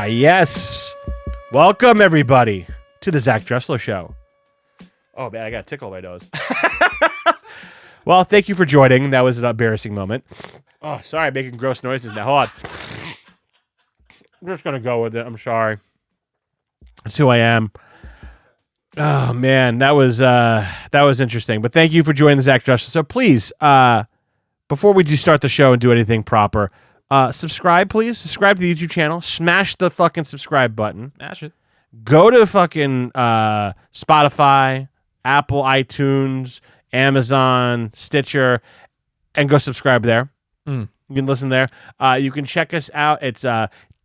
Yes. Welcome, everybody, to the Zach Dresler Show. Oh, man, I got a tickle in my nose. Well, thank you for joining. That was an embarrassing moment. Oh, sorry, I'm making gross noises now. Hold on. I'm just going to go with it. I'm sorry. That's who I am. Oh, man, that was interesting. But thank you for joining the Zach Dresler. So please, before we do start the show and do anything proper, subscribe, please. Subscribe to the YouTube channel. Smash the fucking subscribe button. Smash it. Go to fucking Spotify, Apple, iTunes, Amazon, Stitcher, and go subscribe there. You can listen there. You can check us out. It's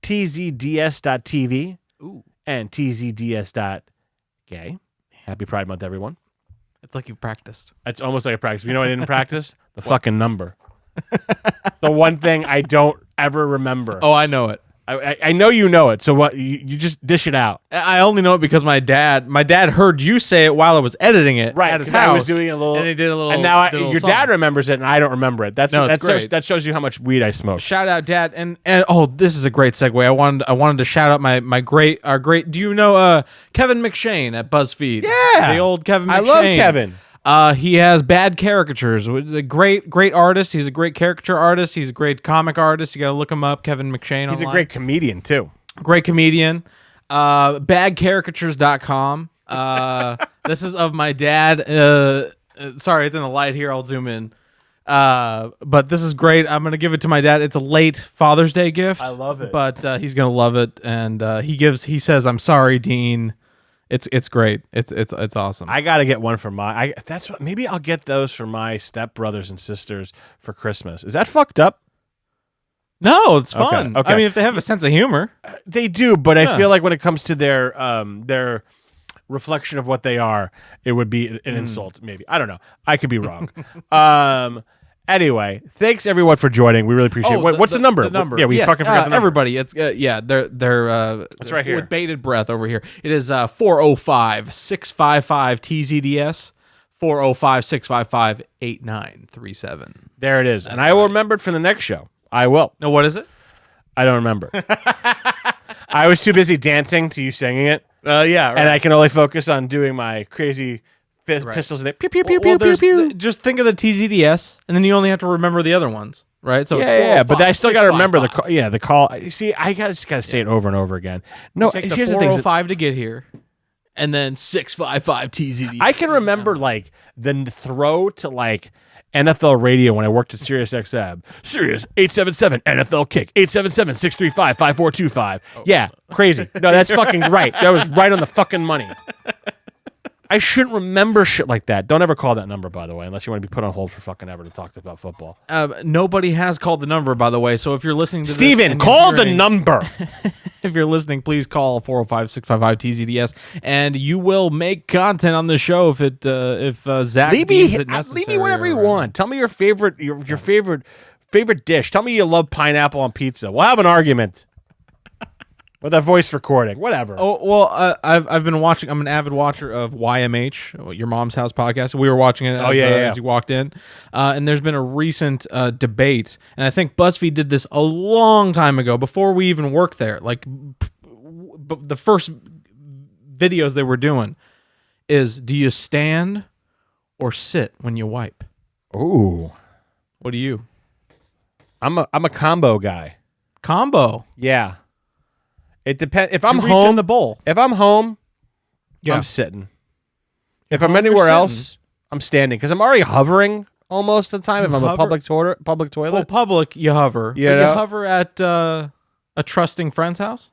TZDS.tv and TZDS.gay. Happy Pride Month, everyone. It's like you've practiced. It's almost like a practice. You know what I didn't practice? The fucking number. It's the one thing I don't ever remember. Oh, I know it. I know you know it, so what? You just dish it out. I only know it because my dad heard you say it while I was editing it at his house. I was doing a little, and he did a little. And now your dad remembers it, and I don't remember it. That's great. That shows you how much weed I smoke. Shout out, Dad, and oh, this is a great segue. I wanted to shout out our great. Do you know Kevin McShane at BuzzFeed? Yeah, the old Kevin McShane. I love Kevin. He has Bad Caricatures. He's a great artist. He's a great caricature artist. He's a great comic artist. You got to look him up, Kevin McShane. He's a great comedian too. Great comedian. Badcaricatures.com. This is of my dad. Sorry, it's in the light here. I'll zoom in. But this is great. I'm gonna give it to my dad. It's a late Father's Day gift. I love it. But he's gonna love it. And he says, "I'm sorry, Dean." It's great. It's awesome. I gotta get one for maybe I'll get those for my stepbrothers and sisters for Christmas. Is that fucked up? No, it's fun. Okay. I mean, if they have a sense of humor, they do. But I feel like when it comes to their reflection of what they are, it would be an insult. Maybe I don't know. I could be wrong. Anyway, thanks everyone for joining. We really appreciate it. What's the number? The number. Yeah, we fucking forgot the number. Everybody, it's they're it's right here with bated breath over here. It is 405-655-TZDS. 405-655-8937. There it is. And I will remember it for the next show. I will. No, what is it? I don't remember. I was too busy dancing to you singing it. Yeah, right. And I can only focus on doing my crazy pistols. And pew, pew, pew, well, pew, pew, pew. Just think of the TZDS, and then you only have to remember the other ones, right? So yeah, but I still got to remember the call. Yeah, the call. See, I just got to say it over and over again. No, take the here's 405 to get here, and then 655 TZDS. I can remember like the throw to like NFL radio when I worked at Sirius XM. Sirius 877 NFL kick 877-635-5425. Yeah, crazy. No, that's fucking right. That was right on the fucking money. I shouldn't remember shit like that. Don't ever call that number, by the way, unless you want to be put on hold for fucking ever to talk about football. Nobody has called the number, by the way. So if you're listening to Steven, call the number. If you're listening, please call 405-655-TZDS, and you will make content on the show if Zach deems it necessary. Leave me whatever you want. Tell me your favorite dish. Tell me you love pineapple on pizza. We'll have an argument. With a voice recording, whatever. Oh well, I've been watching. I'm an avid watcher of YMH, Your Mom's House podcast. We were watching it as you walked in, and there's been a recent debate, and I think BuzzFeed did this a long time ago before we even worked there. Like the first videos they were doing is: do you stand or sit when you wipe? Ooh, what do you? I'm a combo guy. Combo, yeah. It depends. If I'm reach home, in the bowl. If I'm home, yeah. I'm sitting. If I'm anywhere else, I'm standing because I'm already hovering almost of the time. If I'm a public toilet. Well, public, you hover. Yeah. You hover at a trusting friend's house.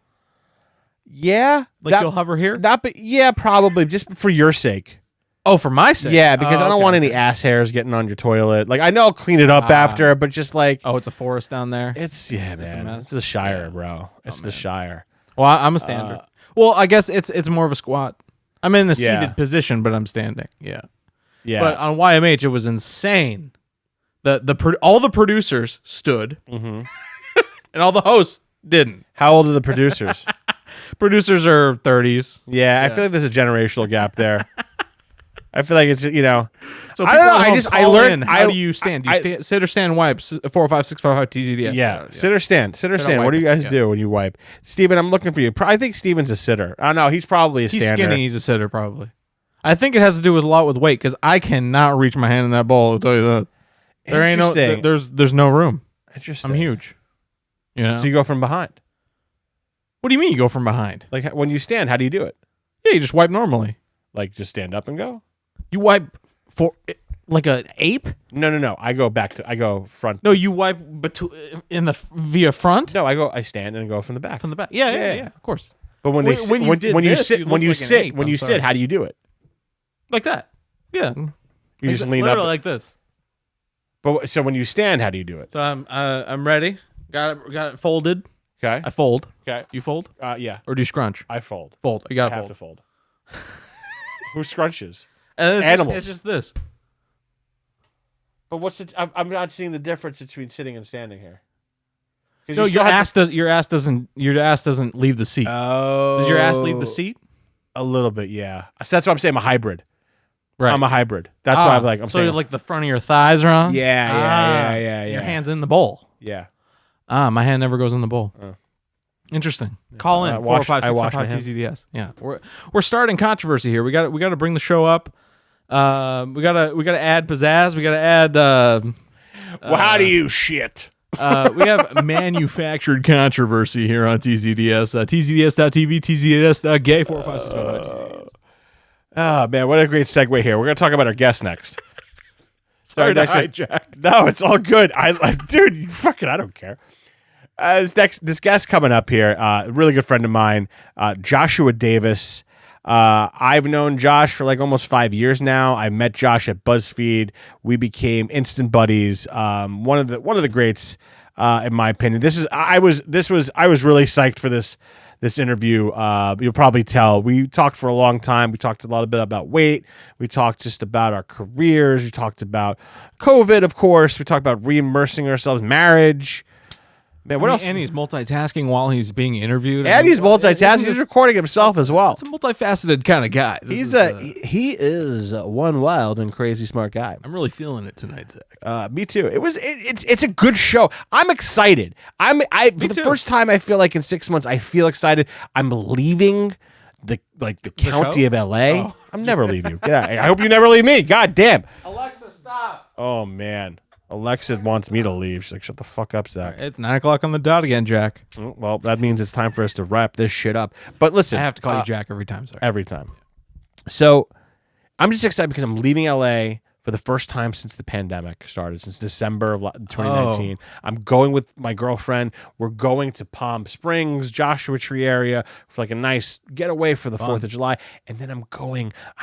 Yeah, you'll hover here. Yeah, probably just for your sake. Oh, for my sake? Yeah, because I don't want any ass hairs getting on your toilet. Like, I know I'll clean it up after, but just like... Oh, it's a forest down there? Man. It's a mess. It's the Shire, bro. It's the Shire. Well, I'm a stander. Well, I guess it's more of a squat. I'm in the seated position, but I'm standing. Yeah. Yeah. But on YMH, it was insane. All the producers stood, and all the hosts didn't. How old are the producers? Producers are 30s. Yeah, I feel like there's a generational gap there. I feel like it's, you know. So I don't know. I learned. How do you stand? Do you sit or stand wipe? 405-655 TZDS. Yeah. Sit or stand. Sit or stand. What do you guys do when you wipe? Steven, I'm looking for you. I think Steven's a sitter. I don't know. He's probably a stander. He's skinny. He's a sitter, probably. I think it has to do with a lot with weight because I cannot reach my hand in that bowl. I'll tell you that. There ain't no. There's no room. Interesting. I'm huge. You know? So you go from behind. What do you mean you go from behind? Like when you stand, how do you do it? Yeah, you just wipe normally. Like just stand up and go? You wipe for like an ape? No. I go front. No, you wipe via front? No, I stand and go from the back. From the back. Yeah, of course. But when you sit, how do you do it? Like that. Yeah. You just lean up like this. But so when you stand, how do you do it? So I'm ready. Got it folded. Okay. I fold. Okay. You fold? Yeah. Or do you scrunch? I fold. Fold. You got to have to fold. Who scrunches? Animals. It's just this. But what's it? I'm not seeing the difference between sitting and standing here. No, your ass doesn't leave the seat. Oh. Does your ass leave the seat? A little bit, yeah. So that's why I'm saying I'm a hybrid. Right. I'm a hybrid. That's why I'm saying. So like the front of your thighs are on? Yeah. Your hand's in the bowl. Yeah. My hand never goes in the bowl. Oh. Interesting. Call in 405-655 TZDS. Yeah, we're starting controversy here. We got to bring the show up. We gotta add pizzazz. We gotta add. Well, how do you shit? We have manufactured controversy here on TZDS. TZDS.tv, TZDS.gay, 405-655 TZDS. Oh man, what a great segue here. We're gonna talk about our guest next. Sorry to hijack. No, it's all good. Dude, I don't care. This guest coming up here, a really good friend of mine, Joshua Davis. I've known Josh for like almost 5 years now. I met Josh at BuzzFeed. We became instant buddies. One of the greats, in my opinion. I was really psyched for this interview. You'll probably tell. We talked for a long time. We talked a lot about weight. We talked just about our careers. We talked about COVID, of course. We talked about re-immersing ourselves, marriage. Man, what else? And he's multitasking while he's being interviewed. And he's multitasking. He's recording himself as well. It's a multifaceted kind of guy. He is one wild and crazy smart guy. I'm really feeling it tonight, Zach. Me too. It's a good show. I'm excited. For the first time I feel like in 6 months I feel excited. I'm leaving the county of LA. Oh. I'm never leaving you. Get out. I hope you never leave me. God damn. Alexa, stop. Oh man. Alexa wants me to leave. She's like, shut the fuck up, Zach. Right, it's 9 o'clock on the dot again, Jack. Well, that means it's time for us to wrap this shit up. But listen. I have to call you Jack every time, sorry. Every time. So I'm just excited because I'm leaving LA for the first time since the pandemic started, since December of 2019. Oh. I'm going with my girlfriend. We're going to Palm Springs, Joshua Tree area for like a nice getaway for the 4th of July. And then I'm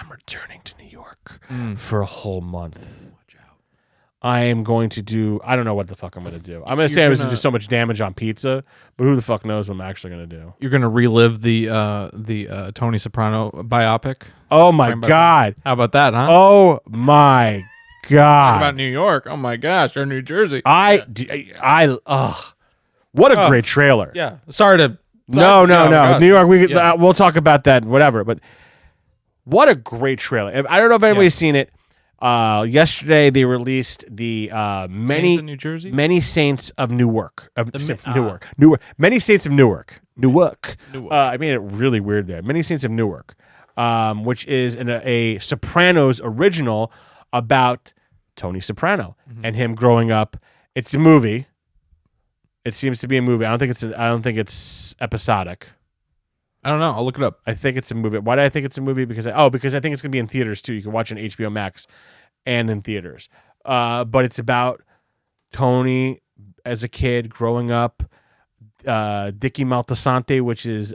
returning to New York for a whole month. I am going to do, I don't know what the fuck I'm going to do. I'm going to say I was going to do so much damage on pizza, but who the fuck knows what I'm actually going to do. You're going to relive the Tony Soprano biopic? Oh my God. How about that, huh? Oh my God. Talk about New York. Oh my gosh, or New Jersey. What a great trailer. Yeah. Sorry. No. New York, we'll talk about that, whatever, but what a great trailer. I don't know if anybody's seen it. Yesterday they released the Saints of New Jersey? Many Saints of Newark. Many Saints of Newark. Newark. I made it really weird there. Many Saints of Newark, which is a Sopranos original about Tony Soprano and him growing up. It's a movie. It seems to be a movie. I don't think it's episodic. I don't know. I'll look it up. I think it's a movie. Why do I think it's a movie? Because I think it's going to be in theaters too. You can watch it on HBO Max and in theaters. But it's about Tony as a kid growing up. Dicky Moltisanti, which is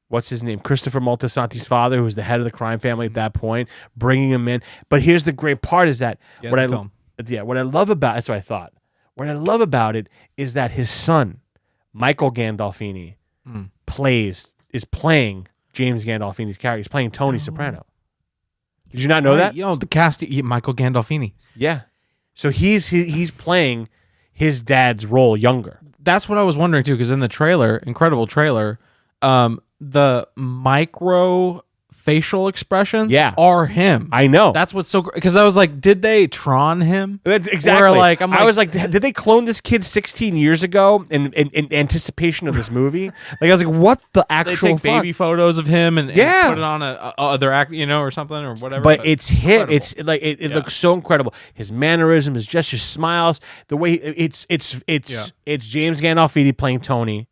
what's his name? Christopher Moltisanti's father, who was the head of the crime family at that point, bringing him in. But here's the great part: is that what I love about that's what I thought. What I love about it is that his son, Michael Gandolfini, is playing James Gandolfini's character. He's playing Tony Soprano. Did you not know that? The cast, Michael Gandolfini. Yeah. So he's playing his dad's role younger. That's what I was wondering too, because in the trailer, incredible trailer, the micro facial expressions Yeah. are him. I know. That's what's so great. Because I was like, did they Tron him? That's exactly. Or like, I was like, did they clone this kid 16 years ago in anticipation of this movie? Like, I was like, what the actual they take fuck? baby photos of him and Yeah. put it on a other act, or something or whatever. But it's him. incredible. It's like it looks so incredible. His mannerisms, his gestures, smiles, the way it's James Gandolfini playing Tony.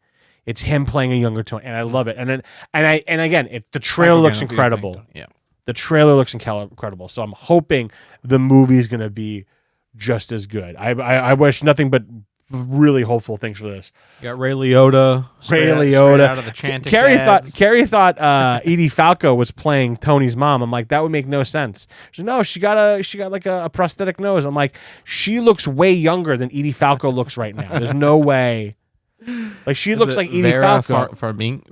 It's him playing a younger Tony, and I love it. And again, the trailer looks incredible. Yeah, the trailer looks incredible. So I'm hoping the movie is going to be just as good. I wish nothing but really hopeful things for this. You got Ray Liotta. Straight out of the Chantix ads. Carrie thought Edie Falco was playing Tony's mom. I'm like, that would make no sense. She's like, no, she got like a prosthetic nose. I'm like, she looks way younger than Edie Falco looks right now. There's no way. Like she looks like Edie Falco.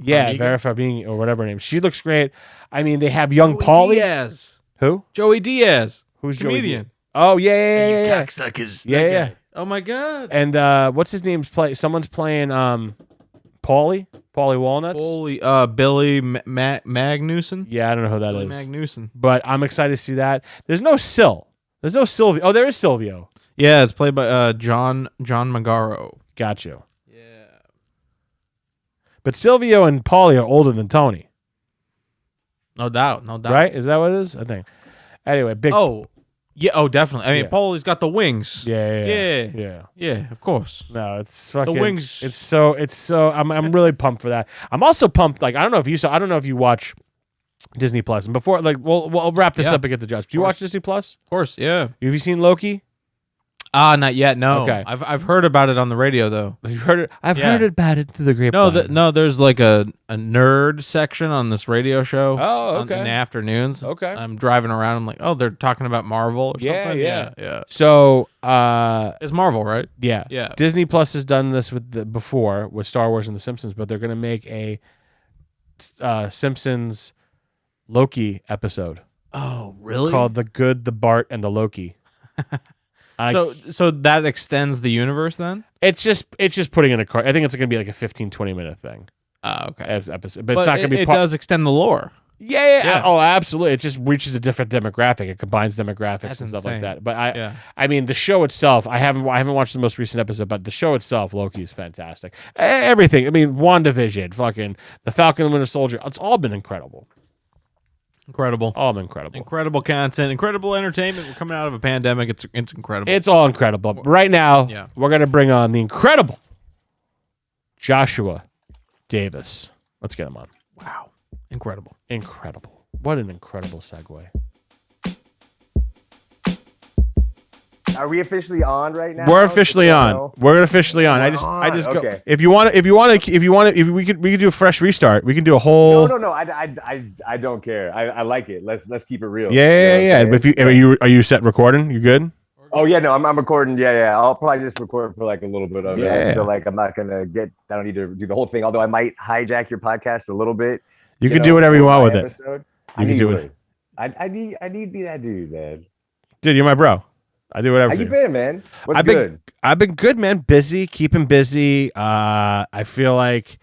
Yeah, Vera Farmiga or whatever her name. She looks great. I mean, they have young Paulie. Diaz. Who? Joey Diaz. Who's comedian? Joey Diaz? Oh yeah. Cocksuckers. Yeah. Oh my god. And what's his name's play? Someone's playing Paulie Walnuts. Billy Magnuson. Yeah, I don't know who that Billy is. Magnuson. But I'm excited to see that. There's no Silvio. Oh, there is Silvio. Yeah, it's played by John Magaro. Got you. Yeah. But Silvio and Paulie are older than Tony. No doubt. Right? Is that what it is? I think. Anyway, big. Oh, yeah. Oh, definitely. I mean, Yeah. Paulie's got the wings. Yeah. Yeah, of course. No, it's fucking. The wings. It's so. I'm really pumped for that. I'm also pumped. Like I don't know if you watch Disney Plus. And before, like, we'll wrap this up and get the judge. Do you watch Disney Plus? Of course. Yeah. Have you seen Loki? Not yet. No. Okay. I've heard about it on the radio though. You've heard it. I've heard about it through the grapevine. No. There's like a nerd section on this radio show. Oh, okay. In the afternoons. Okay. I'm driving around. I'm like, oh, they're talking about Marvel or something. Yeah. So, it's Marvel, right? yeah. Yeah. Disney Plus has done this before with Star Wars and The Simpsons, but they're going to make a Simpsons Loki episode. Oh, really? Called The Good, the Bart, and the Loki. So that extends the universe then? It's just putting in a car. I think it's going to be like a 15-20 minute thing. Okay. Episode, but But it's not going to be. It does extend the lore. Yeah. Oh, absolutely. It just reaches a different demographic. It combines demographics That's and stuff insane. like that. But I mean, the show itself. I haven't watched the most recent episode, but the show itself, Loki, is fantastic. Everything. I mean, WandaVision, fucking the Falcon and Winter Soldier. It's all been incredible. Incredible. All incredible. Incredible content. Incredible entertainment. We're coming out of a pandemic. It's incredible. It's all incredible. But right now, we're gonna bring on the incredible Joshua Davis. Let's get him on. Wow. Incredible. What an incredible segue. Are we officially on right now? We're officially on. We're officially on. I just go. Okay. If we could do a fresh restart. We can do a whole. No. I don't care. I like it. Let's keep it real. Yeah. Are you set recording? You good? Oh yeah, no, I'm recording. Yeah. I'll probably just record for like a little bit of it. I feel like I'm not gonna I don't need to do the whole thing. Although I might hijack your podcast a little bit. You can do whatever you want with it. You can do it. I need to be that dude, man. Dude, you're my bro. I do whatever. How you been, man? What's good? I've been good, man. Busy, keeping busy. I feel like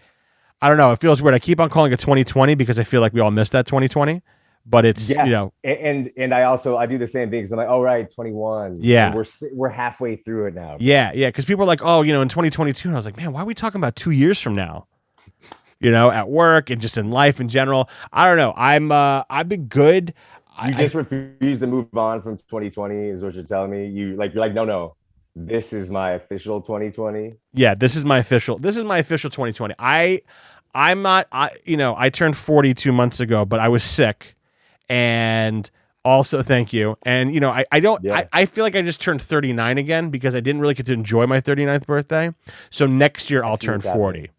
I don't know. It feels weird. I keep on calling it 2020 because I feel like we all missed that 2020. But it's and I do the same thing because I'm like, oh right, 21. Yeah, and we're halfway through it now. Yeah. Because people are like, oh, in 2022, and I was like, man, why are we talking about 2 years from now? At work and just in life in general. I don't know. I've been good. You just refuse to move on from 2020 is what you're telling me. You're like, no. This is my official 2020. Yeah, this is my official 2020. I turned 40 2 months ago, but I was sick. And also, thank you. And I feel like I just turned 39 again because I didn't really get to enjoy my 39th birthday. So next year I'll turn 40.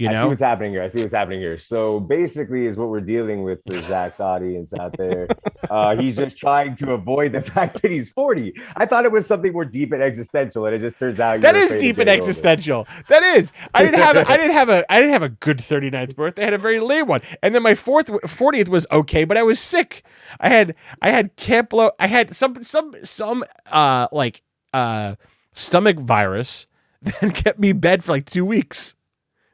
I see what's happening here. So basically is what we're dealing with for Zach's audience out there. He's just trying to avoid the fact that he's 40. I thought it was something more deep and existential, and it just turns out that is deep and existential. That is. I didn't have a good 39th birthday. I had a very late one. And then my 40th was okay, but I was sick. I had camp blow. I had some stomach virus that kept me in bed for like 2 weeks.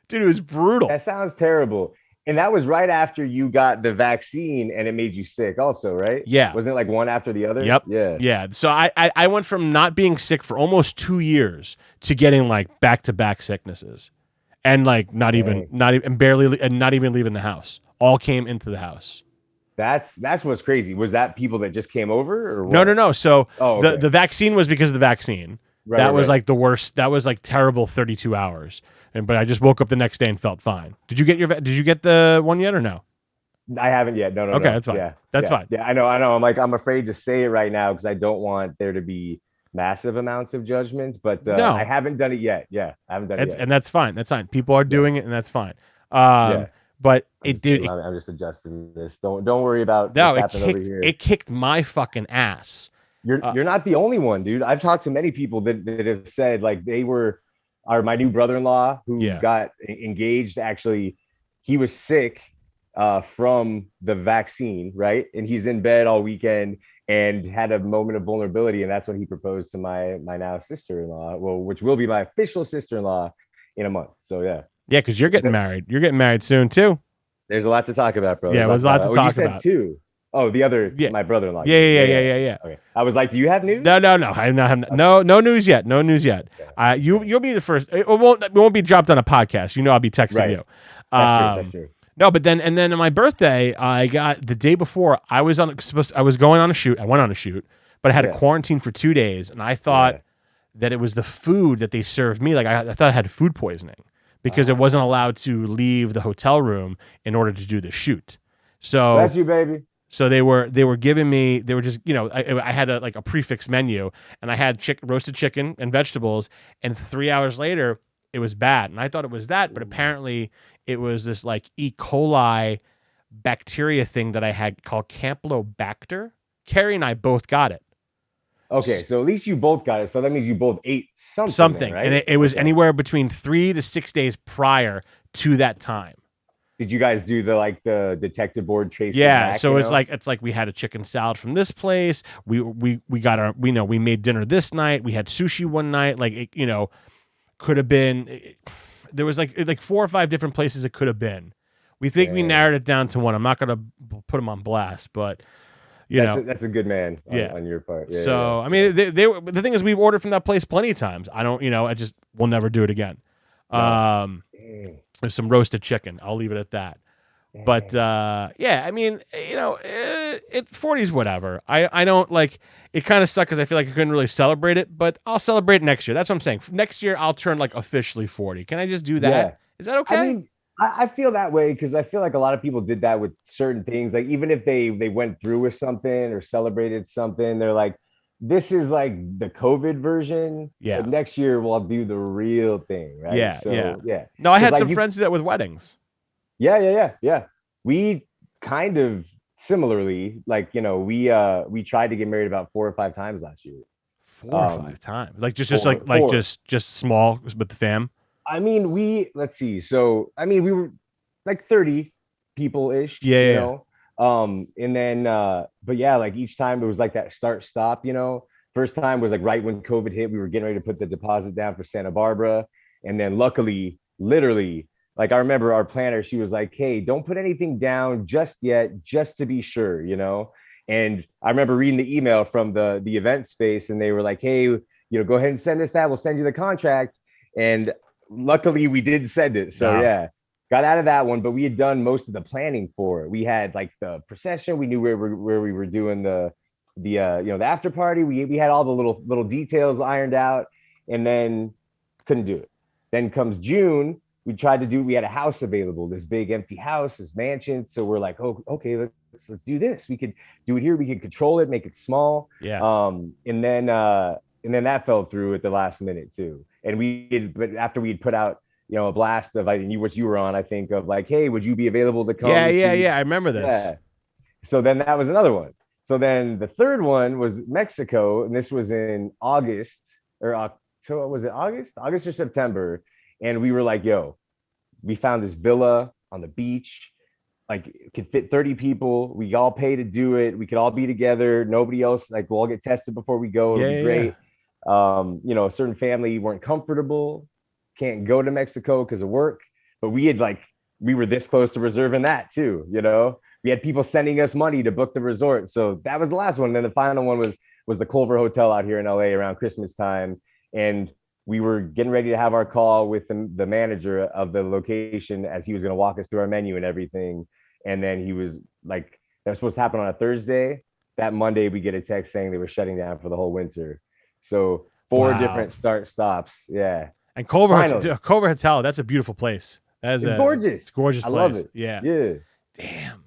Dude, it was brutal. That sounds terrible. And that was right after you got the vaccine and it made you sick also, right? Yeah. Wasn't it like one after the other? Yep. Yeah. Yeah. So I went from not being sick for almost 2 years to getting like back-to-back sicknesses. And like not even barely and not even leaving the house. All came into the house. That's what's crazy. Was that people that just came over or what? No. So okay. the vaccine was because of the vaccine. That was like the worst. That was like terrible 32 hours. But I just woke up the next day and felt fine. Did you get the one yet or no? I haven't yet. No. Okay, that's fine. Yeah, that's fine. Yeah, I know. I'm afraid to say it right now because I don't want there to be massive amounts of judgments. But no. I haven't done it yet. Yeah, I haven't done it yet. And that's fine. That's fine. People are doing it, and that's fine. But I'm just adjusting this. Don't worry about what's happening over here. It kicked my fucking ass. You're not the only one, dude. I've talked to many people that have said like they were. My new brother-in-law who got engaged, actually, he was sick from the vaccine, right? And he's in bed all weekend and had a moment of vulnerability. And that's when he proposed to my now sister-in-law, which will be my official sister-in-law in a month. So, yeah. Yeah, because you're getting married. You're getting married soon, too. The's a lot to talk about, bro. Yeah, there's a lot to talk about. Two. Oh, the other, my brother-in-law. Yeah. Okay. I was like, do you have news? No. I have no news yet. No news yet. Okay. You'll be the first. It won't be dropped on a podcast. You know, I'll be texting you. That's true. No, but then on my birthday, I got the day before. I was going on a shoot. I went on a shoot, but I had a quarantine for 2 days, and I thought that it was the food that they served me. Like I thought I had food poisoning because it wasn't allowed to leave the hotel room in order to do the shoot. So bless you, baby. So they were giving me, they were just, I had a prefix menu, and I had roasted chicken and vegetables, and 3 hours later it was bad. And I thought it was that, but apparently it was this like E. coli bacteria thing that I had called Campylobacter. Carrie and I both got it. Okay, so at least you both got it. So that means you both ate something, then, right? And it was anywhere between 3 to 6 days prior to that time. Did you guys do the detective board trace? Yeah, so it's like we had a chicken salad from this place. We got we made dinner this night. We had sushi one night. Like it, could have been. There was like 4 or 5 different places it could have been. We think we narrowed it down to one. I'm not gonna put them on blast, but that's a good man on your part. Yeah, so I mean, the thing is, we've ordered from that place plenty of times. I don't, I just will never do it again. There's some roasted chicken. I'll leave it at that. But I mean, 40's whatever. I don't like it. Kind of sucked because I feel like I couldn't really celebrate it, but I'll celebrate next year. That's what I'm saying. Next year I'll turn like officially 40. Can I just do that? Yeah. Is that okay? I mean, I feel that way because I feel like a lot of people did that with certain things. Like even if they went through with something or celebrated something, they're like, this is like the COVID version. Yeah. But next year we'll do the real thing, right? Yeah. So, yeah. No, I had some friends do that with weddings. Yeah. We kind of similarly, we tried to get married about 4 or 5 times last year. 4 or 5 times, like just small with the fam. I mean, let's see. So I mean, we were like 30 people ish. Yeah. And then, but yeah, like each time it was like that start stop. First time was like right when COVID hit. We were getting ready to put the deposit down for Santa Barbara, and then luckily, literally, like I remember our planner, she was like, "Hey, don't put anything down just yet, just to be sure." And I remember reading the email from the event space, and they were like, "Hey, go ahead and send us that. We'll send you the contract." And luckily, we did send it. So yeah, got out of that one. But we had done most of the planning for it. We had like the procession. We knew where we were doing the after party. We had all the little details ironed out, and then couldn't do it. Then comes June. We had a house available, this big empty house, this mansion. So we're like, oh, okay, let's do this. We could do it here. We could control it, make it small. Yeah. And then that fell through at the last minute too. And but after we'd put out, a blast of, I knew what you were on, I think, of like, hey, would you be available to come? Yeah. I remember this. Yeah. So then that was another one. So then the third one was Mexico, and this was in August or October. Was it August? August or September? And we were like, yo, we found this villa on the beach. Like it could fit 30 people. We all pay to do it. We could all be together. Nobody else, like we'll all get tested before we go. It'll be great. A certain family weren't comfortable, can't go to Mexico because of work. But we had like we were this close to reserving that too. You know, we had people sending us money to book the resort. So that was the last one. And then the final one was the Culver Hotel out here in LA around Christmas time. And we were getting ready to have our call with the manager of the location as he was going to walk us through our menu and everything. And then he was like, that was supposed to happen on a Thursday. That Monday, we get a text saying they were shutting down for the whole winter. So 4 different start stops. Yeah. And Culver Hotel, that's a beautiful place. That is gorgeous. It's a gorgeous place. I love it. Yeah. Yeah. Damn.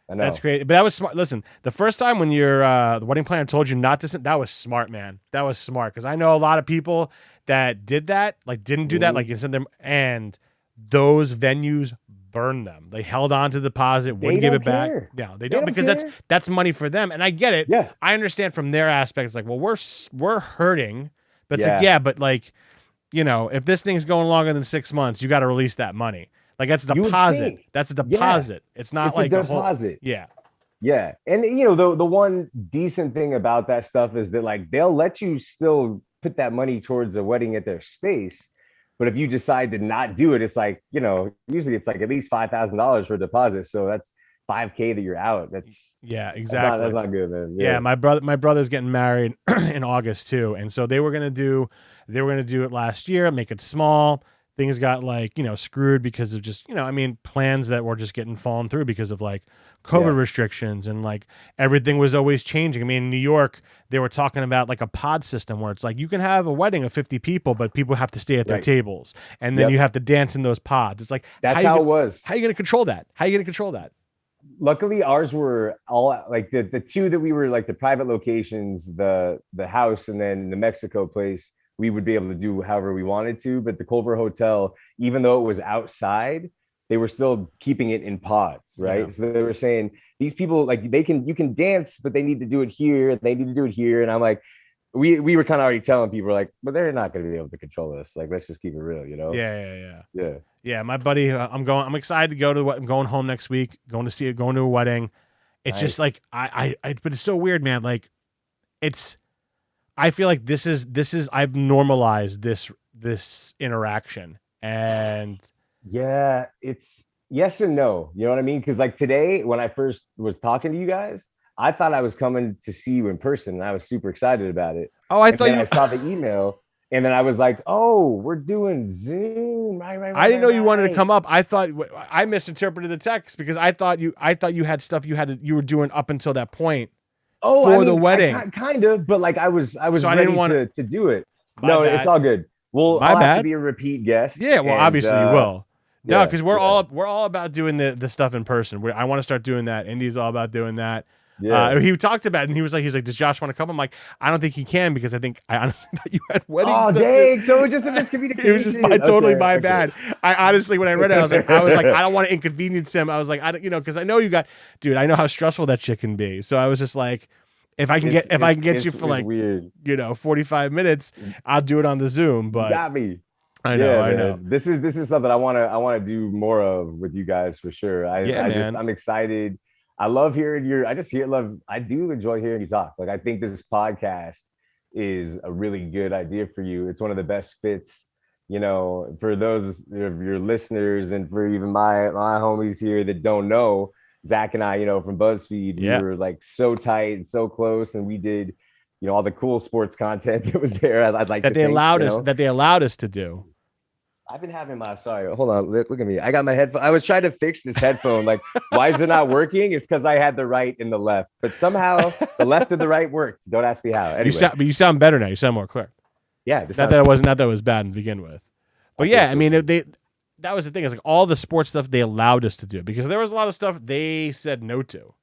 I know. That's great. But that was smart. Listen, the first time when your the wedding planner told you not to, that was smart, man. That was smart. Because I know a lot of people that did that, like didn't do that, like you sent them, and those venues burned them. They held on to the deposit, wouldn't give it back. No, they don't, because that's money for them. And I get it. Yeah. I understand from their aspect. It's like, well, we're hurting, but it's like, but like, you know, if this thing's going longer than 6 months, you got to release that money. Like that's a deposit. That's a deposit. It's not like a deposit. Yeah. And you know, the one decent thing about that stuff is that like they'll let you still put that money towards a wedding at their space. But if you decide to not do it, it's like, you know, usually it's like at least $5,000 for a deposit. So that's $5,000 that you're out. That's exactly. That's not good, man. Yeah, my brother's getting married in August too, and so they were gonna do it last year, make it small. Things got like, you know, screwed because of just, you know, I mean, plans that were just getting fallen through because of like COVID restrictions, and like everything was always changing. I mean, in New York, they were talking about like a pod system where it's like you can have a wedding of 50 people, but people have to stay at their tables, and then you have to dance in those pods. It's like, that's how it was. How are you going to control that? How are you going to control that? Luckily, ours were all like the 2 that we were like the private locations, the house, and then the Mexico place. We would be able to do however we wanted to, but the Culver Hotel, even though it was outside, they were still keeping it in pods, right? Yeah. So they were saying these people, like you can dance, but they need to do it here. They need to do it here. And I'm like, we were kind of already telling people like, but they're not going to be able to control this. Like, let's just keep it real, you know? Yeah. My buddy, I'm excited to go to I'm going home next week, going to a wedding. It's just like, but it's so weird, man. Like I feel like this is I've normalized this interaction, and it's yes and no. You know what I mean? Because like today, when I first was talking to you guys, I thought I was coming to see you in person, and I was super excited about it. Oh, I thought I saw the email, and then I was like, oh, we're doing Zoom. Right. I didn't know you wanted to come up. I thought I misinterpreted the text because I thought you had stuff you were doing up until that point. The wedding, kind of, but like I was so ready I didn't want to do it. No, it's all good. Well, I'll have to be a repeat guest. Yeah, well, obviously you will. No, because we're all about doing the stuff in person. I want to start doing that. Indy's all about doing that. Yeah. He talked about it, and he was like, does Josh want to come? I'm like, I don't think he can, because I honestly thought you had wedding stuff. Oh, dang. So it was just a miscommunication. It was just totally my bad. I honestly, when I read it, I was like, I don't want to inconvenience him. I was like, because I know you got, dude, I know how stressful that shit can be. So I was just like, if I can get you for like, weird. 45 minutes, I'll do it on the Zoom. But you got me. I know. This is something I want to do more of with you guys for sure. I'm excited. I love hearing I do enjoy hearing you talk. Like, I think this podcast is a really good idea for you. It's one of the best fits, for those of your listeners, and for even my homies here that don't know, Zach and I, from BuzzFeed, we were like so tight and so close, and we did, all the cool sports content that was there. I'd like that they allowed us to do. I've been having hold on, look at me. I got my headphone. I was trying to fix this headphone. Like, why is it not working? It's because I had the right and the left, but somehow the left and the right worked. Don't ask me how. Anyway. You sound better now. You sound more clear. Yeah. Not that it was bad to begin with, but yeah, I mean, that was the thing. It's like all the sports stuff they allowed us to do, because there was a lot of stuff they said no to.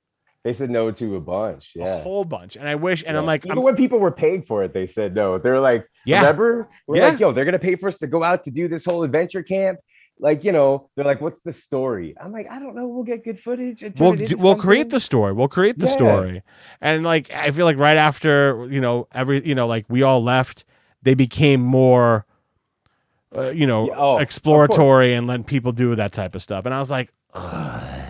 They said no to a bunch, a whole bunch. And I wish, and I'm like, even when people were paying for it, they said no. They're like, remember? We're like, yo, they're gonna pay for us to go out to do this whole adventure camp. Like, they're like, what's the story? I'm like, I don't know. We'll get good footage. We'll create the story. We'll create the story. And like, I feel like right after, like we all left, they became more, exploratory and letting people do that type of stuff. And I was like, ugh.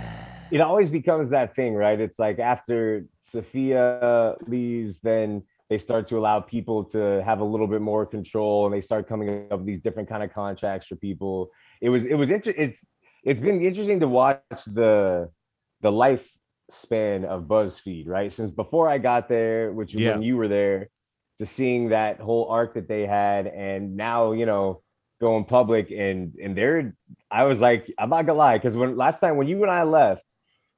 It always becomes that thing, right? It's like after Sophia leaves, then they start to allow people to have a little bit more control, and they start coming up with these different kind of contracts for people. It's it's been interesting to watch the lifespan of BuzzFeed, right? Since before I got there, which Yeah. when you were there, to seeing that whole arc that they had, and now, going public, and they're, I was like, I'm not gonna lie, because when last time when you and I left,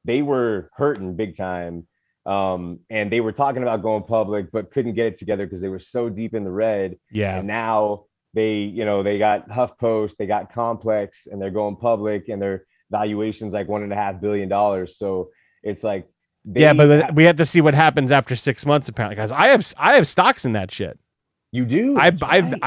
they were hurting big time. And they were talking about going public, but couldn't get it together because they were so deep in the red. Yeah. And now they got HuffPost, they got Complex, and they're going public, and their valuation's like $1.5 billion. So it's like, but we have to see what happens after 6 months, apparently, guys. I have stocks in that shit. You do? I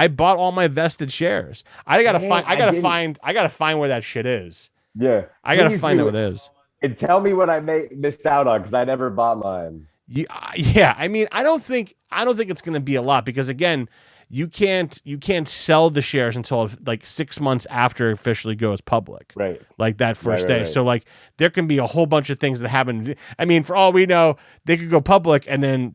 bought all my vested shares. I gotta find where that shit is. Yeah. I gotta find out what it is. And tell me what I missed out on, because I never bought mine. Yeah. I mean, I don't think it's gonna be a lot, because again, you can't sell the shares until like 6 months after it officially goes public. Right. Like that first day. Right. So like there can be a whole bunch of things that happen. I mean, for all we know, they could go public, and then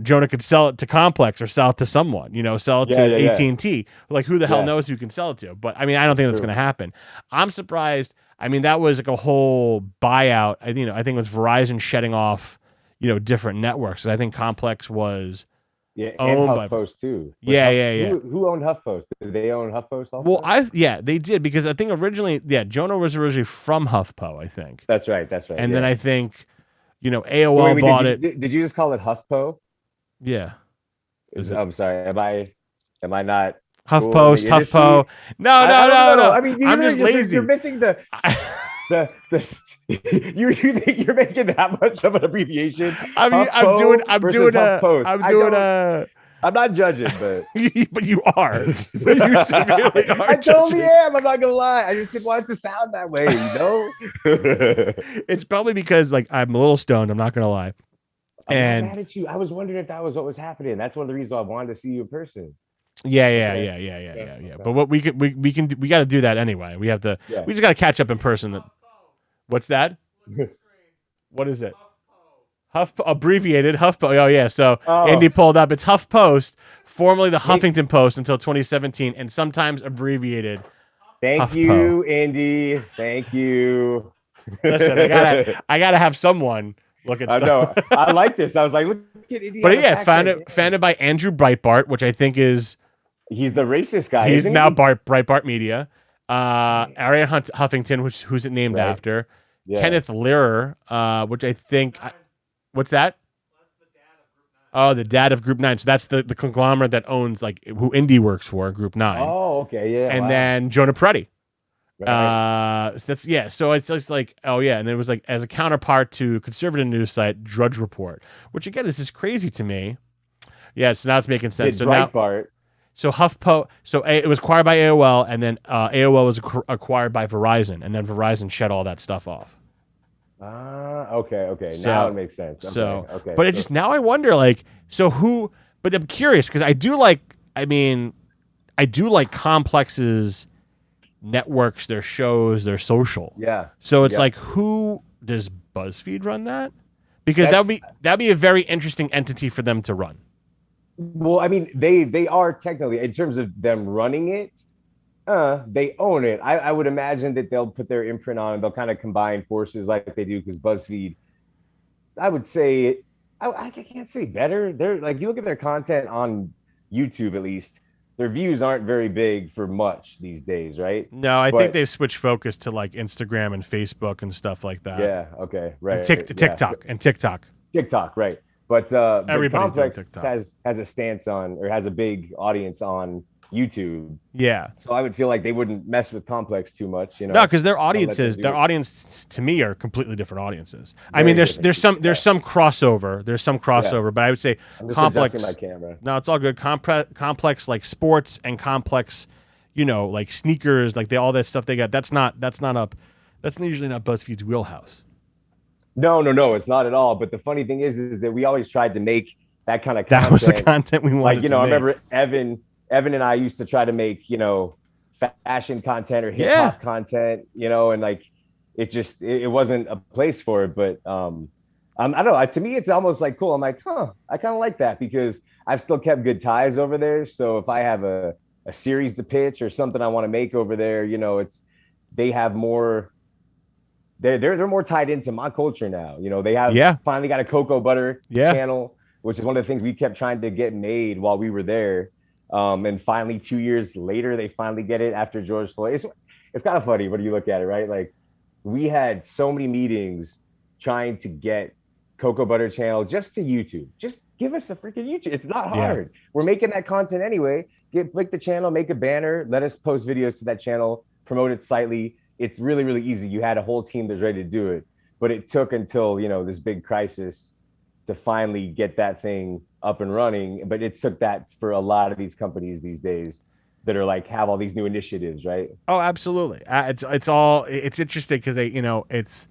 Jonah could sell it to Complex or sell it to someone, sell it to AT&T. Like, who the hell knows who you can sell it to? But I mean, I don't think that's going to happen. I'm surprised. I mean, that was like a whole buyout. I think it was Verizon shedding off, different networks. I think Complex was owned by HuffPost too. Who owned HuffPost? Did they own HuffPost also? Well, they did, because I think originally, Jonah was originally from HuffPo, I think. That's right. And then I think, AOL bought it. Did you just call it HuffPo? Yeah. I'm sorry. Am I not? HuffPost, HuffPo. No. I mean, I'm just lazy. You're missing the you think you're making that much of an abbreviation? I mean, I'm not judging, but but you are. You severely are. I totally am. I'm not gonna lie. I just didn't want it to sound that way, It's probably because I'm a little stoned. I'm not gonna lie. I'm not mad at you. I was wondering if that was what was happening. That's one of the reasons I wanted to see you in person. Yeah. But what we got to do that anyway. We have to. Yeah. We just got to catch up in person. What's that? What is it? Huffpo, abbreviated HuffPo. Oh yeah. So Indy pulled up. It's HuffPost, formerly the Huffington Post until 2017, and sometimes abbreviated. Thank HuffPo. you, Indy. Thank you. Listen, I gotta have someone look at stuff. I know. I like this. I was like, look at Indy. But founded by Andrew Breitbart, which I think is. He's the racist guy. He's now Breitbart Media. Arian Huffington, who's it named after? Yeah. Kenneth Lehrer, which I think. What's that? Oh, the dad of Group 9. So that's the conglomerate that owns who Indy works for, Group 9. Oh, okay, yeah. And then Jonah Peretti. Right. So it's just and it was as a counterpart to conservative news site Drudge Report, which again is just crazy to me. Yeah, so now it's making sense. So HuffPo, it was acquired by AOL, and then AOL was acquired by Verizon, and then Verizon shut all that stuff off. Okay. So, now it makes sense. Okay. But now I wonder, who? But I'm curious, because I do like Complex's networks, their shows, their social. Yeah. So it's who does BuzzFeed run that? Because that'd be a very interesting entity for them to run. Well, I mean, they are technically, in terms of them running it, they own it. I would imagine that they'll put their imprint on it. They'll kind of combine forces like they do, because BuzzFeed, I would say, I can't say better. They're you look at their content on YouTube, at least, their views aren't very big for much these days, right? No, I think they've switched focus to Instagram and Facebook and stuff like that. Yeah, okay, right. And TikTok. TikTok, right. But everybody's Complex has a stance on, or has a big audience on YouTube. Yeah. So I would feel like they wouldn't mess with Complex too much, No, because their audience to me are completely different audiences. I mean, there's some crossover. There's some crossover, but I would say Complex. My camera. No, it's all good. Complex sports, and Complex, sneakers, all that stuff they got. That's usually not BuzzFeed's wheelhouse. No, it's not at all. But the funny thing is that we always tried to make that kind of content. That was the content we wanted to I make. remember Evan and I used to try to make, fashion content or hip hop content, and it wasn't a place for it. But I don't know. To me, it's almost cool. I'm like, I kind of like that, because I've still kept good ties over there. So if I have a series to pitch or something I want to make over there, they have more they're more tied into my culture now. You know, they have Yeah. finally got a cocoa butter Yeah. channel, which is one of the things we kept trying to get made while we were there. And finally, 2 years later, they finally get it after George Floyd. It's kind of funny when you look at it, right? Like we had so many meetings trying to get Cocoa Butter Channel just to YouTube. Just give us a freaking YouTube. It's not hard. Yeah. We're making that content anyway. Click the channel, make a banner, let us post videos to that channel, promote it slightly. It's really, really easy. You had a whole team that's ready to do it. But it took until, you know, this big crisis to finally get that thing up and running. But it took that for a lot of these companies these days that are like have all these new initiatives, right? Oh, absolutely. It's interesting because they, you know, it's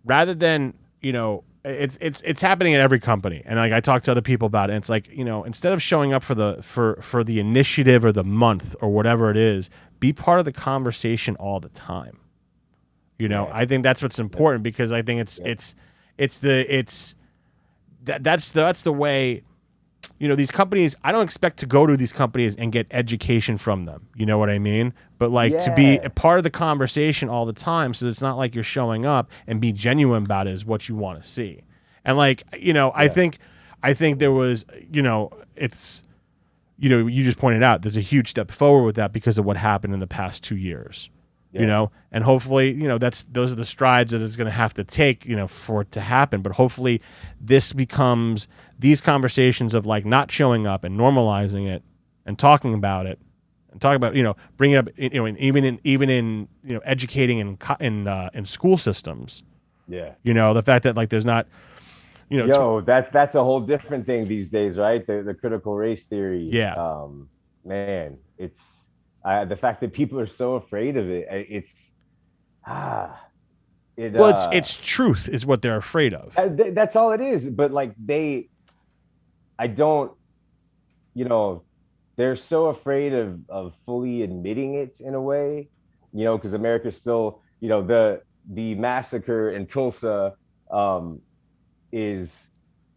rather than, you know, it's happening at every company. And like I talk to other people about it, and it's like, you know, instead of showing up for the initiative or the month or whatever it is, be part of the conversation all the time. You know, I think that's what's important because I think that's the way, you know, these companies, I don't expect to go to these companies and get education from them. You know what I mean? But like to be a part of the conversation all the time. So it's not like you're showing up and be genuine about it is what you want to see. And like, you know, I think there was, you know, it's, you know, you just pointed out there's a huge step forward with that because of what happened in the past 2 years. You know, and hopefully, you know, those are the strides that it's going to have to take, you know, for it to happen. But hopefully this becomes these conversations of like not showing up and normalizing it and talking about it and talking about, you know, bringing up, you know, and even in, you know, educating in school systems. Yeah. You know, the fact that like there's not, you know, that's a whole different thing these days, right? The critical race theory. Yeah. Man, it's, the fact that people are so afraid of it, it's truth is what they're afraid of. That's all it is. But like I don't, you know, they're so afraid of fully admitting it in a way, you know, because America's still, you know, the massacre in Tulsa is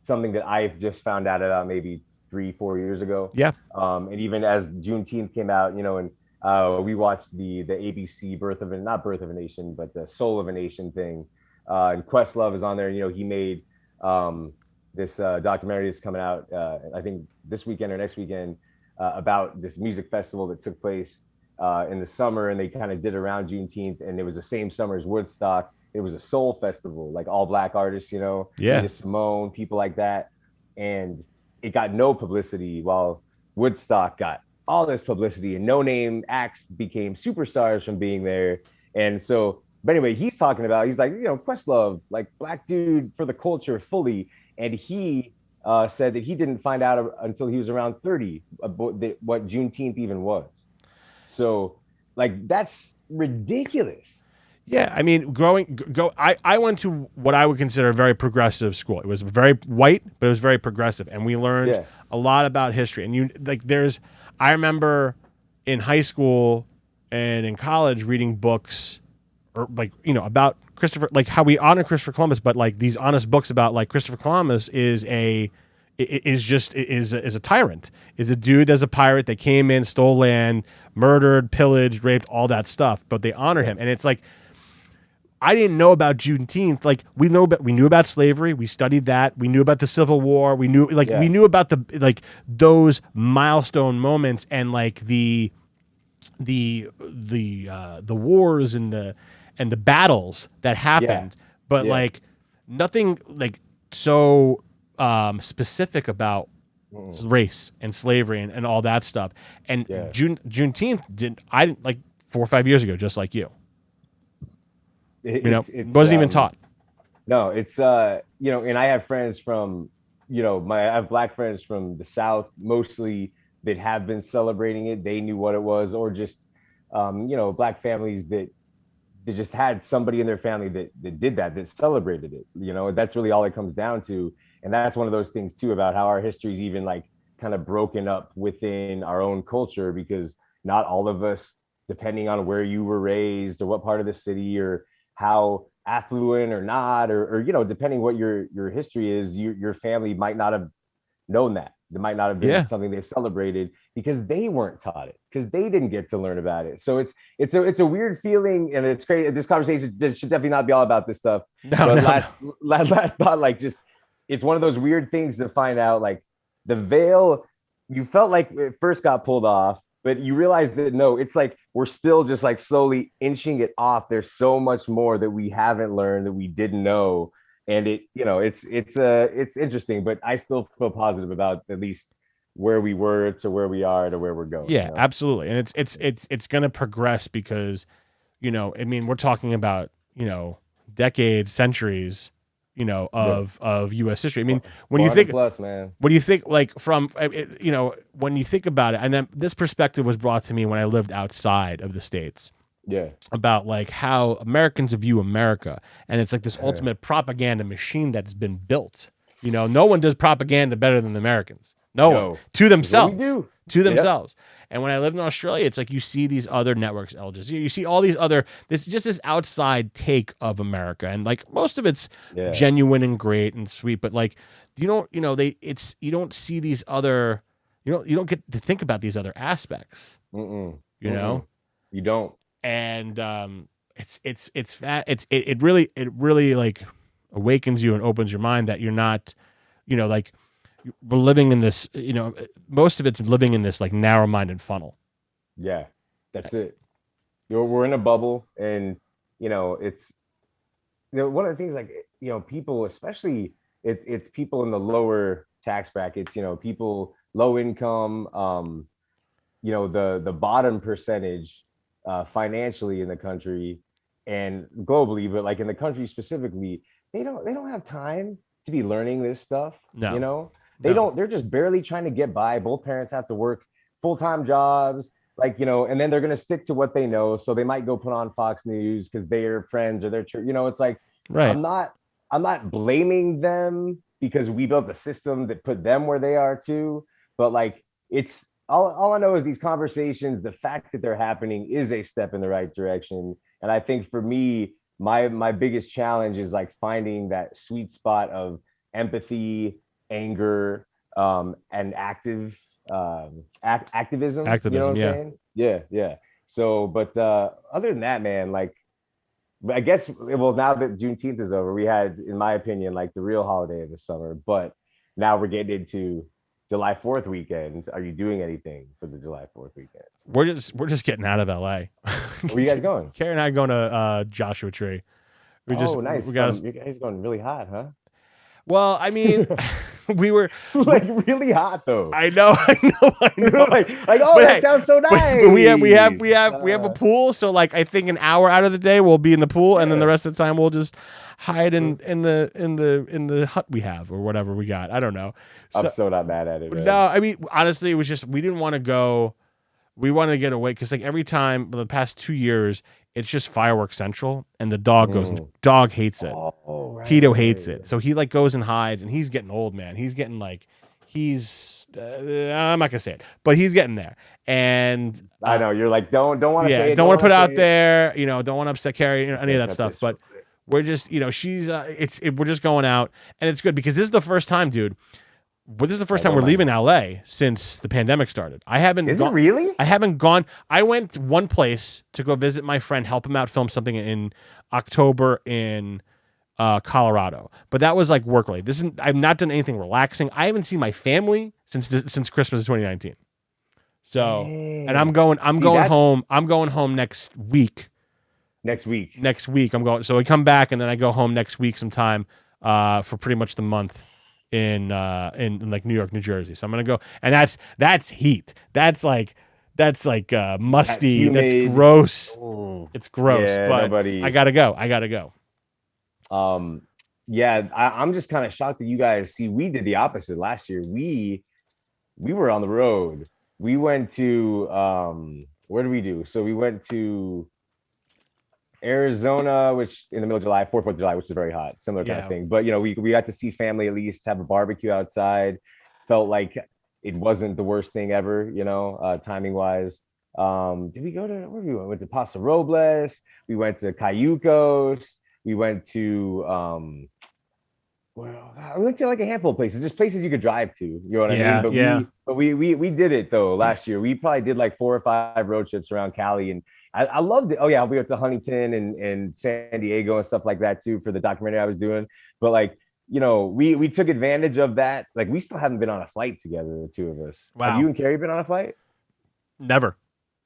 something that I've just found out about maybe 3-4 years ago. Yeah. And even as Juneteenth came out, you know, and we watched the ABC not Birth of a Nation, but the Soul of a Nation thing. And Questlove is on there. You know, he made this documentary that's coming out, I think this weekend or next weekend, about this music festival that took place in the summer, and they kind of did around Juneteenth, and it was the same summer as Woodstock. It was a soul festival, like all Black artists, you know, Nina Simone, people like that, and it got no publicity, while Woodstock got all this publicity, and no-name acts became superstars from being there. And so, but anyway, he's talking about, he's like, you know, Questlove, like Black dude for the culture fully, and he said that he didn't find out until he was around 30 what Juneteenth even was. So, like, that's ridiculous. Yeah, I mean, I went to what I would consider a very progressive school. It was very white, but it was very progressive, and we learned a lot about history. And I remember in high school and in college reading books, or like, you know, about Christopher, like how we honor Christopher Columbus, but like these honest books about like Christopher Columbus is a tyrant, is a dude that's a pirate that came in, stole land, murdered, pillaged, raped, all that stuff, but they honor him, and it's like, I didn't know about Juneteenth. Like we knew about slavery. We studied that. We knew about the Civil War. We knew we knew about those milestone moments and like the wars and the battles that happened. But like nothing like so specific about race and slavery and all that stuff. And Juneteenth I didn't like 4 or 5 years ago, just like you. It wasn't even taught. No, it's you know, and I have friends from, you know, I have Black friends from the South mostly that have been celebrating it. They knew what it was, or just you know, Black families that they just had somebody in their family that did that celebrated it. You know, that's really all it comes down to. And that's one of those things too about how our history is even like kind of broken up within our own culture, because not all of us, depending on where you were raised or what part of the city or how affluent or not, or you know, depending what your history is, your family might not have known that, It might not have been something they celebrated because they weren't taught it, because they didn't get to learn about it. So it's a weird feeling, and it's crazy. This conversation should definitely not be all about this stuff. Last thought, like, just it's one of those weird things to find out, like the veil. You felt like it first got pulled off, but you realize that no, it's like we're still just like slowly inching it off. There's so much more that we haven't learned, that we didn't know, and it's interesting. But I still feel positive about at least where we were to where we are to where we're going. Yeah, absolutely, and it's going to progress because, I mean, we're talking about decades, centuries, of U.S. history. I mean, when you think, man, when you think like from, when you think about it, and then this perspective was brought to me when I lived outside of the States. Yeah. About like how Americans view America, and it's like this ultimate propaganda machine that's been built. No one does propaganda better than the Americans. No one. To themselves. To themselves. And when I lived in Australia, it's like you see these other networks, Al Jazeera, you see all these other, this outside take of America, and like most of it's genuine and great and sweet, but like you don't see these other, you don't get to think about these other aspects. You don't. And it really like awakens you and opens your mind that you're not, like, we're living in this, most of it's living in this like narrow-minded funnel. Yeah, that's it. We're in a bubble, and it's one of the things, like, people, especially it's people in the lower tax brackets, people low income, the bottom percentage financially in the country and globally, but like in the country specifically, they don't have time to be learning this stuff. They're just barely trying to get by. Both parents have to work full-time jobs, like, and then they're going to stick to what they know. So they might go put on Fox News because they're friends or their church, it's like, right. I'm not blaming them because we built a system that put them where they are too. But like, it's all I know is these conversations, the fact that they're happening is a step in the right direction. And I think for me, my biggest challenge is like finding that sweet spot of empathy, anger, and activism. Activism, you know what I'm saying? Yeah. So, but other than that, man, like, I guess, well, now that Juneteenth is over, we had, in my opinion, like the real holiday of the summer. But now we're getting into July 4th weekend. Are you doing anything for the July 4th weekend? We're just getting out of LA. Where are you guys going? Carrie and I are going to Joshua Tree. Nice. You guys going really hot, huh? Well, I mean, we were like really hot though. I know. like, oh, that sounds so nice. But we have a pool, so like I think an hour out of the day we'll be in the pool, and then the rest of the time we'll just hide in the hut we have or whatever we got. I don't know. I'm so not mad at it, man. No, I mean, honestly, it was just we didn't want to go. We wanted to get away because like every time the past 2 years, it's just fireworks central, and the dog dog hates it. Oh, right, Tito hates it, so he like goes and hides, and he's getting old, man. He's getting like I'm not gonna say it, but he's getting there. And I know you're like don't want to say it, don't want to put it out there, don't want to upset Carrie, any of that stuff. But we're just she's we're just going out, and it's good because this is the first time, dude. But this is the first time we're leaving LA since the pandemic started. I haven't. Is it really? I haven't gone. I went one place to go visit my friend, help him out, film something in October in Colorado. But that was like work related. I've not done anything relaxing. I haven't seen my family since Christmas of 2019. So, and I'm going home. I'm going home next week. Next week. I'm going. So I come back and then I go home next week sometime for pretty much the month. In like New York, New Jersey. So I'm gonna go, and that's heat. That's like musty. That's gross. Ooh. It's gross. Yeah, but I gotta go. Yeah, I'm just kind of shocked that you guys see. We did the opposite last year. We were on the road. We went to where did we do? So we went to Arizona, which in the middle of July, 4th of July, which is very hot, similar kind of thing. But we got to see family, at least have a barbecue outside. Felt like it wasn't the worst thing ever, timing wise. Did we go to where we went? We went to Paso Robles. We went to Cayucos. We went to Well, I went to like a handful of places, just places you could drive to. You know what I Yeah, mean? But yeah. we did it though last year. We probably did like 4 or 5 road trips around Cali, and I loved it. Oh yeah, we went to Huntington and San Diego and stuff like that too for the documentary I was doing. But like, we took advantage of that. Like we still haven't been on a flight together, the two of us. Have Wow. you and Carrie been on a flight? Never.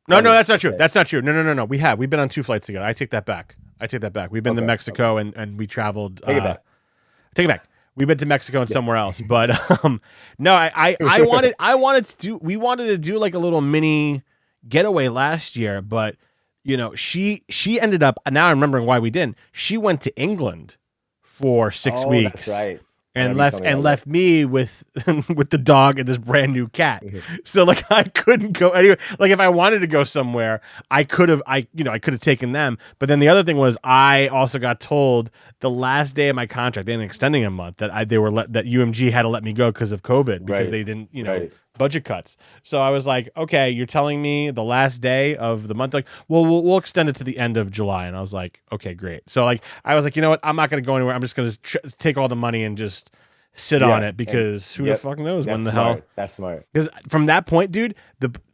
No, Never. that's not true. Okay. That's not true. No. We've been on 2 flights together. I take that back. We've been to Okay. Mexico and we traveled. Take it back. Take it back. We've been to Mexico and somewhere else, but no, we wanted to do like a little mini getaway last year, but she ended up. Now I'm remembering why we didn't. She went to England for 6 Oh, weeks. that's right. And left me with with the dog and this brand new cat. So like I couldn't go anywhere. Like if I wanted to go somewhere, I could have taken them. But then the other thing was I also got told the last day of my contract, they ended up extending a month, that that UMG had to let me go because of COVID because they didn't budget cuts. So I was like, okay, you're telling me the last day of the month, like, well, we'll extend it to the end of July. And I was like, okay, great. So like, I was like, you know what? I'm not going to go anywhere. I'm just going to take all the money and just sit on it because who the fuck knows when the hell. That's smart. Because from that point, dude,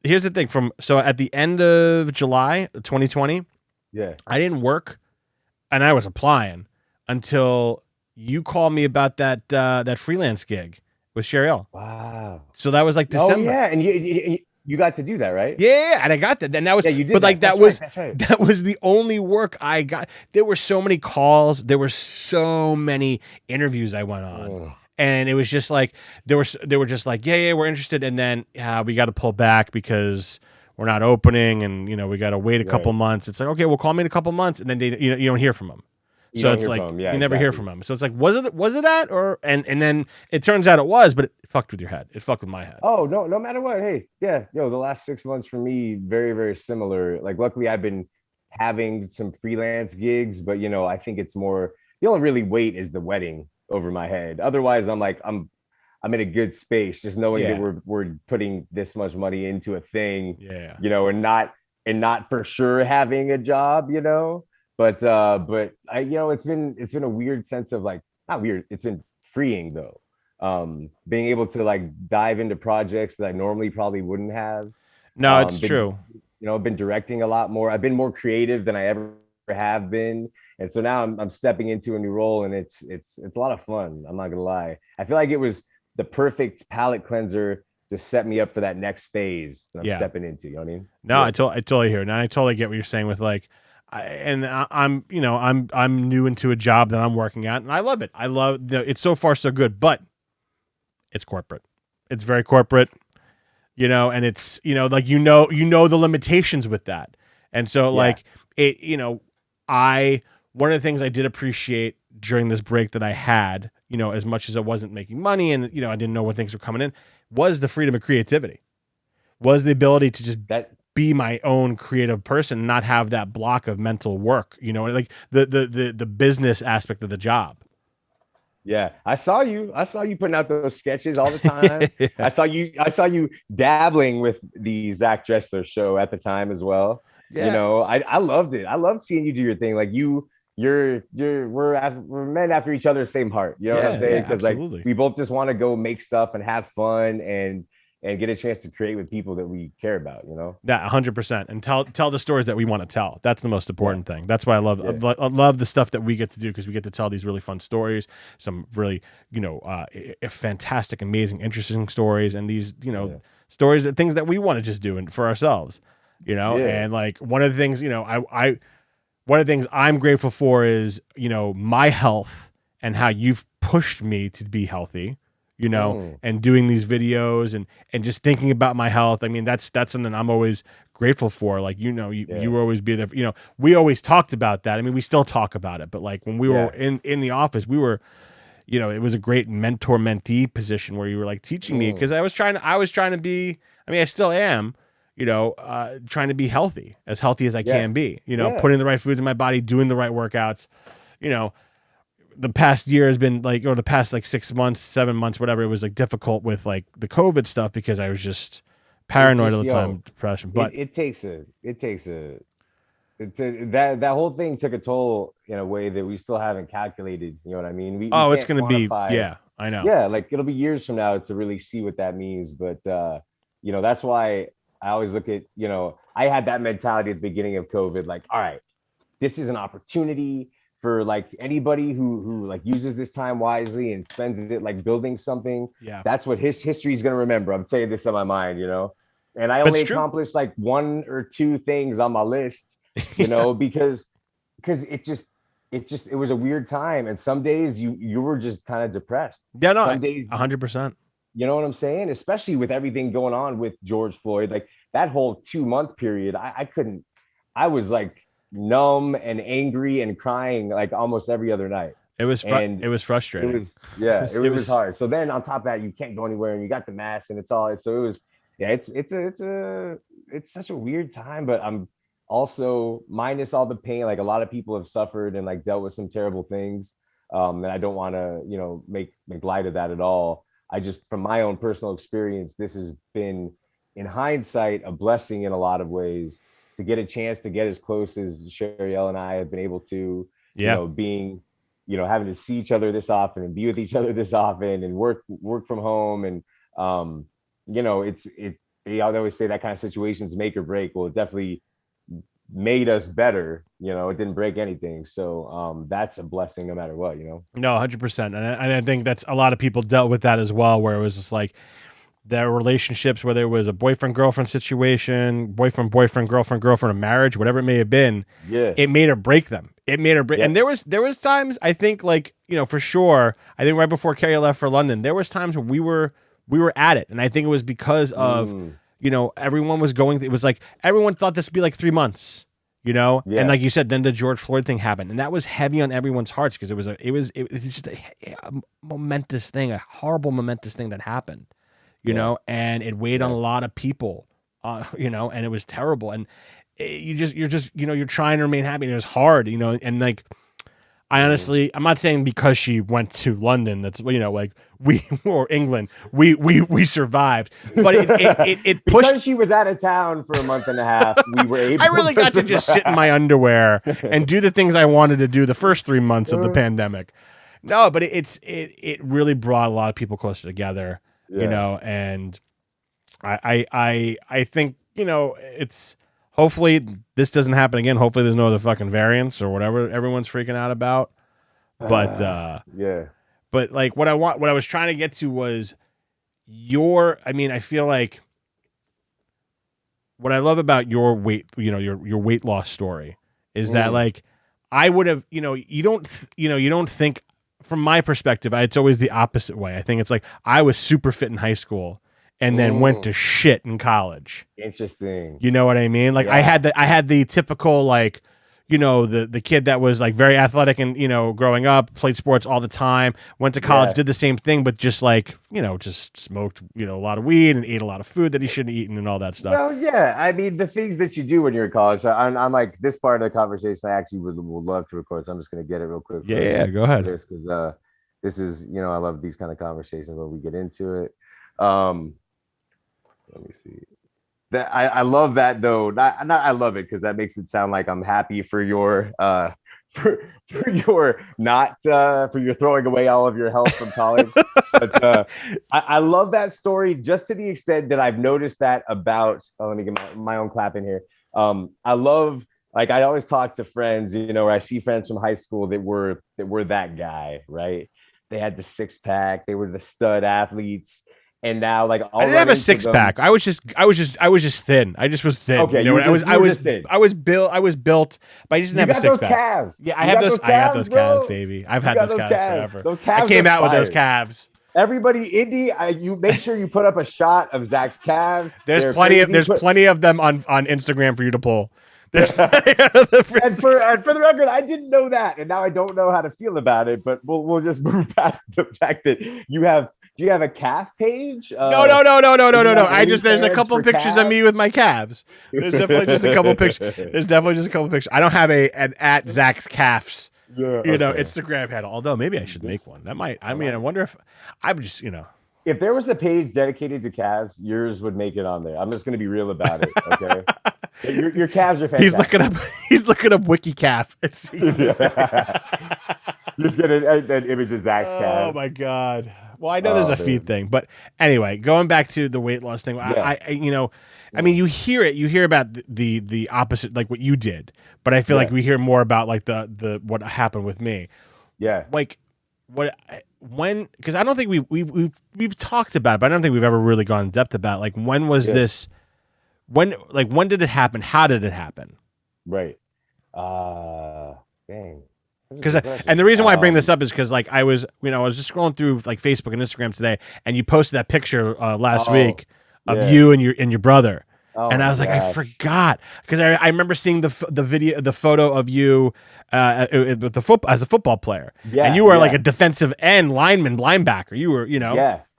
here's the thing. So at the end of July 2020, I didn't work and I was applying until you called me about that freelance gig with Cheryl. Wow. So that was like December. Oh yeah, and you got to do that, right? Yeah, and I got that. And that was you did. But like that's that was the only work I got. There were so many calls. There were so many interviews I went on. Ugh. And it was just like they were just like, yeah, we're interested, and then we got to pull back because we're not opening, and we got to wait a couple months. It's like, okay, well, call me in a couple months, and then you don't hear from them. So it's like you never hear from them. So it's like, was it that, or and then it turns out it was, but it fucked with your head. It fucked with my head. Oh no matter what, hey, the last 6 months for me very very similar. Like luckily I've been having some freelance gigs, but I think it's more the only really weight is the wedding over my head. Otherwise, I'm like I'm in a good space, just knowing that we're putting this much money into a thing, and not for sure having a job, But I, it's been a weird sense of like, not weird. It's been freeing though. Being able to like dive into projects that I normally probably wouldn't have. No, it's true. I've been directing a lot more. I've been more creative than I ever have been. And so now I'm stepping into a new role, and it's a lot of fun. I'm not gonna lie. I feel like it was the perfect palate cleanser to set me up for that next phase that I'm stepping into. You know what I mean? No, I totally hear it. And I totally get what you're saying with like, I'm new into a job that I'm working at, and I love it. I love it's so far so good, but it's corporate. It's very corporate, and it's like the limitations with that, and so like it one of the things I did appreciate during this break that I had, as much as I wasn't making money and I didn't know when things were coming in, was the freedom of creativity, was the ability to just be my own creative person, not have that block of mental work, like the business aspect of the job. Yeah, I saw you putting out those sketches all the time. I saw you dabbling with the Zach Dresler show at the time as well. Yeah. I loved it. I loved seeing you do your thing. Like we're men after each other's same heart. You know what I'm saying? Because like we both just want to go make stuff and have fun and get a chance to create with people that we care about, Yeah, 100%. And tell the stories that we want to tell. That's the most important thing. That's why I love the stuff that we get to do, because we get to tell these really fun stories, some really, fantastic, amazing, interesting stories, and these, stories, things that we want to just do for ourselves, and like one of the things, one of the things I'm grateful for is, my health and how you've pushed me to be healthy, and doing these videos and just thinking about my health. I mean, that's something I'm always grateful for. Like, you were always be there. We always talked about that. I mean, we still talk about it, but like when we were in the office, we were, it was a great mentor mentee position where you were like teaching me, because I was trying to be, I mean, I still am, trying to be as healthy as I can be, putting the right foods in my body, doing the right workouts, the past year has been like, or the past like 6 months, 7 months, whatever, it was like difficult with like the COVID stuff because I was just paranoid all the time, depression. But it takes a that whole thing took a toll in a way that we still haven't calculated. You know what I mean? We it's can't going to be, quantify. I know. Yeah, like it'll be years from now to really see what that means. But that's why I always look at, I had that mentality at the beginning of COVID, like, all right, this is an opportunity for like anybody who like uses this time wisely and spends it like building something. Yeah. That's what his history is gonna remember. I'm saying this on my mind, And I But only it's true. accomplished like one or two things on my list, because it was a weird time. And some days you were just kind of depressed. Yeah, no, Some days 100%. you know what I'm saying? Especially with everything going on with George Floyd, like that whole 2 month period, I couldn't, I was like numb and angry and crying like almost every other night. It was And it was frustrating. It was hard. So then on top of that, you can't go anywhere and you got the mask and it's all, so it was, it's such a weird time, but I'm also minus all the pain. Like a lot of people have suffered and like dealt with some terrible things. And I don't want to, make light of that at all. I just, from my own personal experience, this has been, in hindsight, a blessing in a lot of ways to get a chance to get as close as Shariel and I have been able to, being, having to see each other this often and be with each other this often and work from home. And, they always say that kind of situations make or break. Well, it definitely made us better. It didn't break anything. So that's a blessing no matter what, No, 100%. And I think that's a lot of people dealt with that as well, where it was just like their relationships, whether it was a boyfriend-girlfriend situation, boyfriend, girlfriend, a marriage, whatever it may have been, it made or break them. It made or break. Yeah. And there was times, I think, like, for sure, I think right before Carrie left for London, there was times where we were at it. And I think it was because of, everyone was going, it was like, everyone thought this would be like 3 months, And like you said, then the George Floyd thing happened. And that was heavy on everyone's hearts because it was just a momentous thing, a horrible momentous thing that happened. And it weighed on a lot of people, and it was terrible. And you're trying to remain happy. And it was hard, and like, I honestly, I'm not saying because she went to London, that's, like we, or England, we survived, but it pushed. Because she was out of town for a month and a half, we were able. I really got to just sit in my underwear and do the things I wanted to do the first 3 months of the pandemic. No, but it really brought a lot of people closer together. And I think, it's, hopefully this doesn't happen again. Hopefully there's no other fucking variants or whatever everyone's freaking out about. But but like what I was trying to get to was I feel like what I love about your weight, your weight loss story is that like I would have, you don't think, from my perspective, it's always the opposite way. I think it's like I was super fit in high school and then went to shit in college. Interesting. You know what I mean? Like I had the typical, like, the kid that was like very athletic and, growing up, played sports all the time, went to college, did the same thing, but just like, just smoked, a lot of weed and ate a lot of food that he shouldn't have eaten and all that stuff. Well, yeah. I mean, the things that you do when you're in college, I'm like, this part of the conversation I actually would love to record. So I'm just going to get it real quick. Yeah, go ahead. Because this is, I love these kind of conversations when we get into it. Let me see. That I love that though. Not I love it because that makes it sound like I'm happy for your for your throwing away all of your health from college. But I love that story just to the extent that I've noticed that about. Oh, let me get my own clap in here. I love, like, I always talk to friends, where I see friends from high school that were that guy, right? They had the six pack. They were the stud athletes. And now, like, I didn't have a six pack. I was just thin. I just was thin. Okay, I was built, but I just didn't have a six pack. Calves. Yeah, I have those calves, baby. I've had those calves forever. Those calves. I came out with those calves. Everybody, Indy, you make sure you put up a shot of Zach's calves. There's plenty of them on Instagram for you to pull. And for the record, I didn't know that, and now I don't know how to feel about it. But we'll just move past the fact that you have. Do you have a calf page? No. There's a couple pictures of me with my calves. There's definitely just a couple pictures. I don't have an at Zach's calves, Instagram handle. Although maybe I should make one. That might. I mean, I wonder if I'm just, If there was a page dedicated to calves, yours would make it on there. I'm just going to be real about it. Okay. Your calves are fantastic. He's looking up wiki calf. Just get an image of Zach's calves. Oh my god. Well, I know there's a feet thing, but anyway, going back to the weight loss thing, I mean, you hear about the opposite, like what you did, but I feel like we hear more about like the what happened with me. Yeah. Like because I don't think we've talked about it, but I don't think we've ever really gone in depth about like when was this, when did it happen? How did it happen? Right. Dang. Because and the reason why I bring this up is because like I was just scrolling through like Facebook and Instagram today, and you posted that picture last week of you and your brother, and I was like, I forgot, because I remember seeing the photo of you with the as a football player, and you were like a defensive end linebacker. You were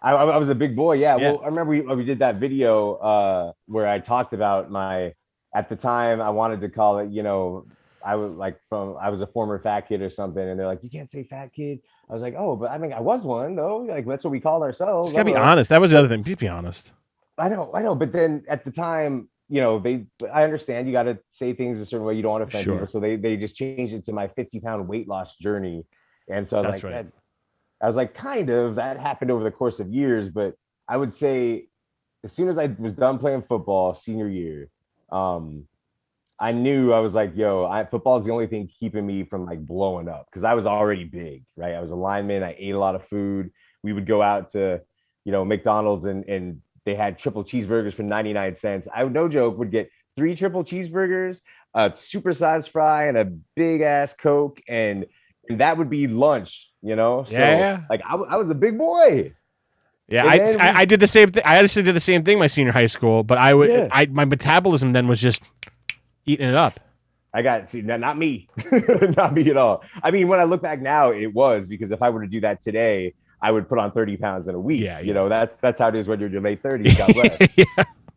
I was a big boy. Well, I remember we did that video where I talked about at the time I wanted to call it I was a former fat kid or something, and they're like, you can't say fat kid. I was like, oh, but I mean, I was one though. Like that's what we called ourselves. Just gotta be honest. That was the other thing. Please be honest. I know. But then at the time, I understand you got to say things a certain way. You don't want to offend people, so they just changed it to my 50-pound weight loss journey. And so I was I was like, kind of. That happened over the course of years, but I would say, as soon as I was done playing football, senior year, I knew, I was like, football is the only thing keeping me from like blowing up, because I was already big, right? I was a lineman. I ate a lot of food. We would go out to, McDonald's and they had triple cheeseburgers for 99 cents. I, no joke, would get 3 triple cheeseburgers, a supersized fry, and a big ass Coke. And that would be lunch, So like I was a big boy. Yeah, I did the same thing. I actually did the same thing my senior high school, but my metabolism then was just eating it up. Not me. Not me at all. I mean, when I look back now, it was, because if I were to do that today, I would put on 30 pounds in a week. That's how it is when you're in your late 30s. God bless.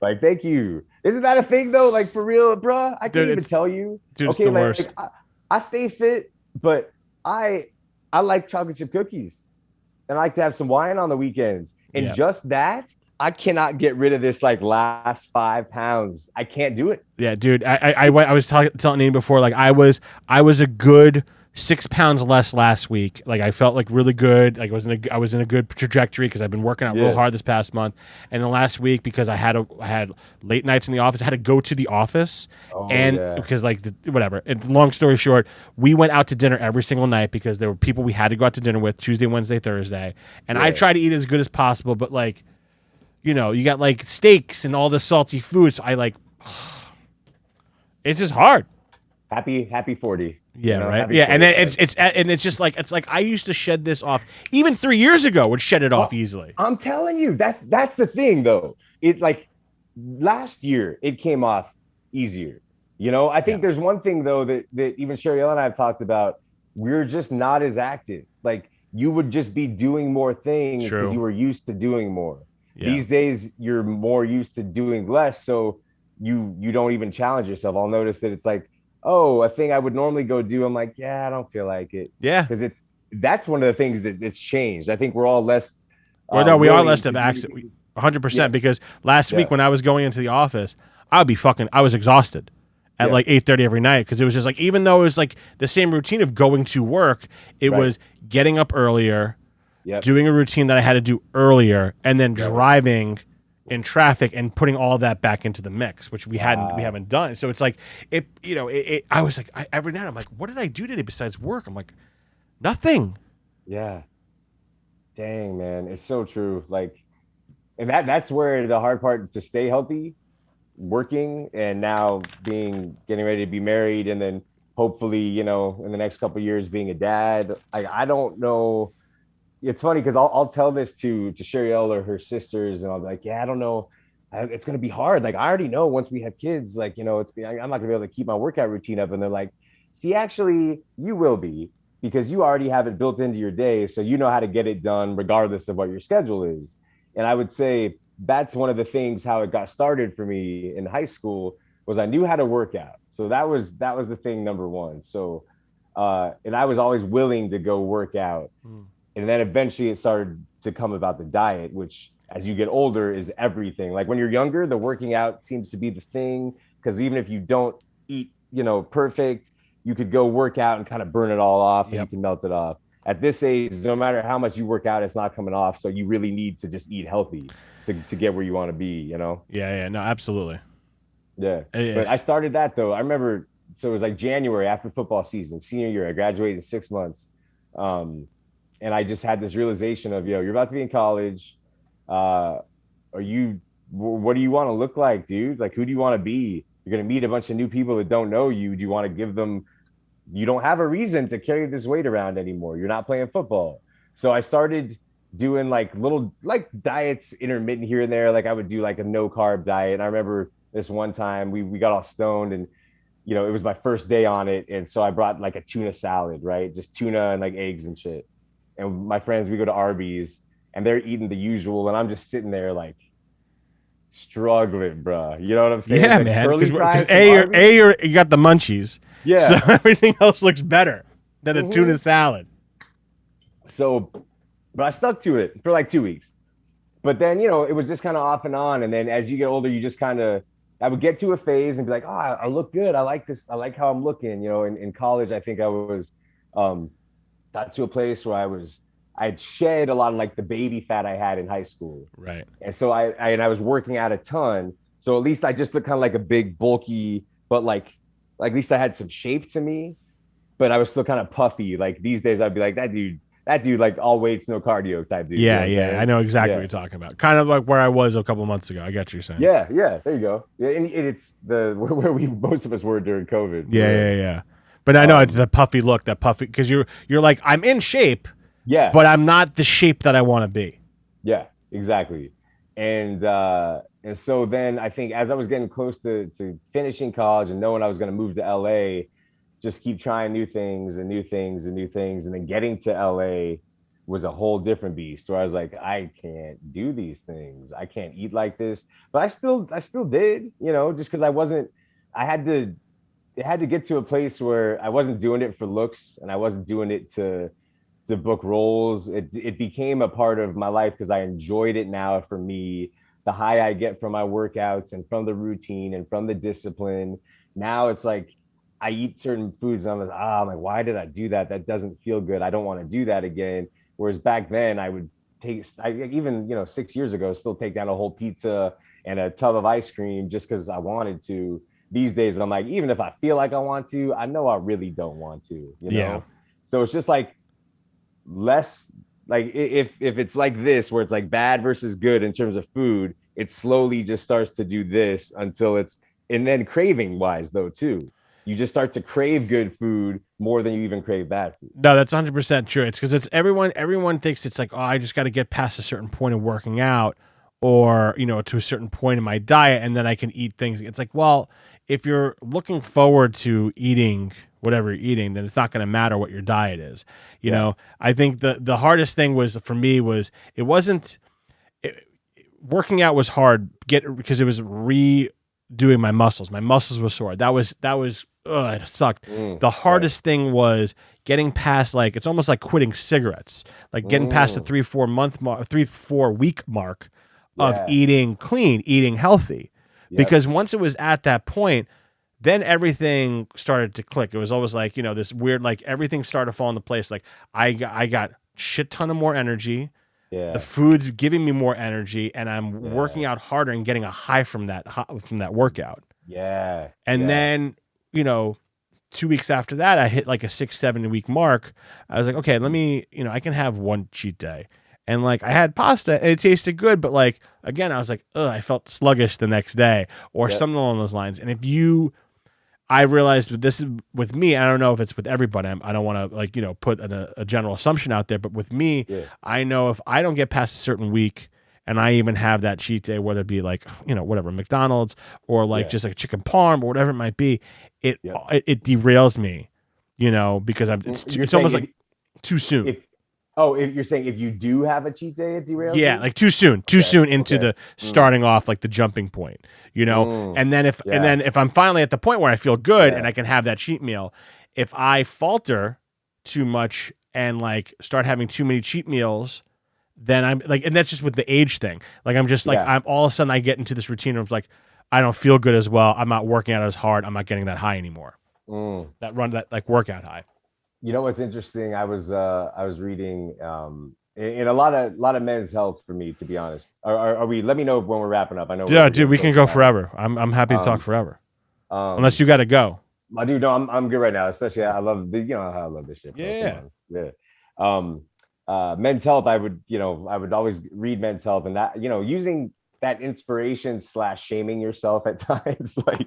Like, thank you. Isn't that a thing though? Like, for real, bro? I can't even tell you. Dude, it's the worst. I stay fit, but I like chocolate chip cookies, and I like to have some wine on the weekends. And just that, I cannot get rid of this like last 5 pounds. I can't do it. Yeah, dude. I was telling Ian before, like I was a good 6 pounds less last week. Like I felt like really good. Like I was in a good trajectory, because I've been working out real hard this past month. And the last week, because I had late nights in the office, I had to go to the office, because like whatever. And long story short, we went out to dinner every single night, because there were people we had to go out to dinner with Tuesday, Wednesday, Thursday. And I try to eat as good as possible, but like, you got like steaks and all the salty food. So I like, it's just hard. Happy 40. Yeah, right. Yeah, and then it's just like, I used to shed this off even 3 years ago. Would shed it off easily. I'm telling you, that's the thing though. It like last year it came off easier. I think there's one thing though that even Sheriel and I have talked about. We're just not as active. Like you would just be doing more things because you were used to doing more. Yeah. These days you're more used to doing less, so you don't even challenge yourself. I'll notice that it's like, oh, a thing I would normally go do, I'm like, I don't feel like it. Yeah, because that's one of the things that's changed. I think we're all less. We are less of access, 100%. Because last week when I was going into the office, I was exhausted at like 8:30 every night, because it was just like, even though it was like the same routine of going to work, it was getting up earlier. Doing a routine that I had to do earlier, and then driving in traffic and putting all that back into the mix, which we haven't done. So it's like I was like, every night I'm like, what did I do today besides work? I'm like, nothing. Yeah. Dang, man, it's so true. Like, and that's where the hard part, to stay healthy, working, and now getting ready to be married, and then hopefully in the next couple of years being a dad. I don't know. It's funny because I'll tell this to Sheriel or her sisters, and I'll be like, I don't know, it's gonna be hard. Like I already know once we have kids, like I'm not gonna be able to keep my workout routine up. And they're like, see, actually, you will be, because you already have it built into your day, so you know how to get it done regardless of what your schedule is. And I would say that's one of the things how it got started for me in high school, was I knew how to work out. So that was the thing number one. So and I was always willing to go work out. And then eventually it started to come about the diet, which as you get older is everything. Like when you're younger, the working out seems to be the thing. because even if you don't eat, perfect, you could go work out and kind of burn it all off, and you can melt it off. At this age, no matter how much you work out, it's not coming off. So you really need to just eat healthy to get where you want to be, Yeah, no, absolutely. Yeah. But I started that though. I remember, so it was like January after football season, senior year. I graduated in 6 months. And I just had this realization of, you're about to be in college. What do you want to look like, dude? Like, who do you want to be? You're going to meet a bunch of new people that don't know you. Do you want to give them, you don't have a reason to carry this weight around anymore. You're not playing football. So I started doing like little like diets intermittent here and there. Like I would do like a no carb diet. And I remember this one time we got all stoned and, it was my first day on it. And so I brought like a tuna salad, right? Just tuna and like eggs and shit. And my friends, we go to Arby's and they're eating the usual. And I'm just sitting there like struggling, bro. You know what I'm saying? Yeah, like man. Because you got the munchies. Yeah. So everything else looks better than a tuna salad. So, but I stuck to it for like 2 weeks. But then, it was just kind of off and on. And then as you get older, you just kind of, I would get to a phase and be like, oh, I look good. I like this. I like how I'm looking. In college, I think I was got to a place where I'd shed a lot of like the baby fat I had in high school. Right. And so I was working out a ton. So at least I just looked kind of like a big, bulky, but like at least I had some shape to me, but I was still kind of puffy. Like these days I'd be like, that dude, like all weights, no cardio type dude. Yeah. I know exactly what you're talking about. Kind of like where I was a couple months ago. I get what you're saying. Yeah. There you go. Yeah. And it's where most of us were during COVID. Yeah. But I know it's the puffy look, because you're like, I'm in shape. Yeah. But I'm not the shape that I want to be. Yeah, exactly. And so then I think as I was getting close to finishing college and knowing I was going to move to LA, just keep trying new things. And then getting to LA was a whole different beast where I was like, I can't do these things. I can't eat like this. But I still did, just because it had to get to a place where I wasn't doing it for looks and I wasn't doing it to book roles. It became a part of my life because I enjoyed it now. For me, the high I get from my workouts and from the routine and from the discipline, now it's like I eat certain foods and I'm like, why did I do that? That doesn't feel good. I don't want to do that again. Whereas back then I would even 6 years ago, still take down a whole pizza and a tub of ice cream just because I wanted to. These days I'm like, even if I feel like I want to, I know I really don't want to, Yeah. So it's just like less, like if it's like this where it's like bad versus good in terms of food, it slowly just starts to do this until it's, and then craving wise though too, you just start to crave good food more than you even crave bad food. No, that's 100% true. It's because it's everyone thinks it's like, oh, I just got to get past a certain point of working out or, to a certain point in my diet and then I can eat things. It's like, well, if you're looking forward to eating whatever you're eating, then it's not going to matter what your diet is. You know, I think the hardest thing for me was working out was hard because it was redoing my muscles. My muscles were sore. That was it sucked. The hardest thing was getting past, like, it's almost like quitting cigarettes, like getting past the 3-4 week mark of eating clean, eating healthy. Because once it was at that point, then everything started to click. It was always like, this weird, like everything started to fall into place. Like I got shit ton of more energy. Yeah. The food's giving me more energy and I'm working out harder and getting a high from that workout. Yeah. And then, 2 weeks after that, I hit like a 6-7 week mark. I was like, okay, let me, I can have one cheat day. And like I had pasta and it tasted good, but like, again, I was like, I felt sluggish the next day or something along those lines. And I realized that this is with me, I don't know if it's with everybody. I don't want to put a general assumption out there, but with me, I know if I don't get past a certain week and I even have that cheat day, whether it be like, whatever, McDonald's or like just like chicken parm or whatever it might be, it derails me, because it's almost like too soon. If you're saying if you do have a cheat day, it derails you? Like too soon into the starting off, like the jumping point, and then if I'm finally at the point where I feel good and I can have that cheat meal, if I falter too much and like start having too many cheat meals, then I'm like, and that's just with the age thing. Like I'm just like, I'm all of a sudden I get into this routine where I'm like, I don't feel good as well. I'm not working out as hard. I'm not getting that high anymore. That like workout high. You know what's interesting? I was reading in a lot of men's health for me, to be honest. Are we? Let me know when we're wrapping up. I know. Yeah, dude, we can go forever. I'm happy to talk forever. Unless you got to go. I do. No, I'm good right now. Especially, I love how I love this shit. Yeah. Men's health. I would always read Men's Health, and that, using that inspiration / shaming yourself at times. Like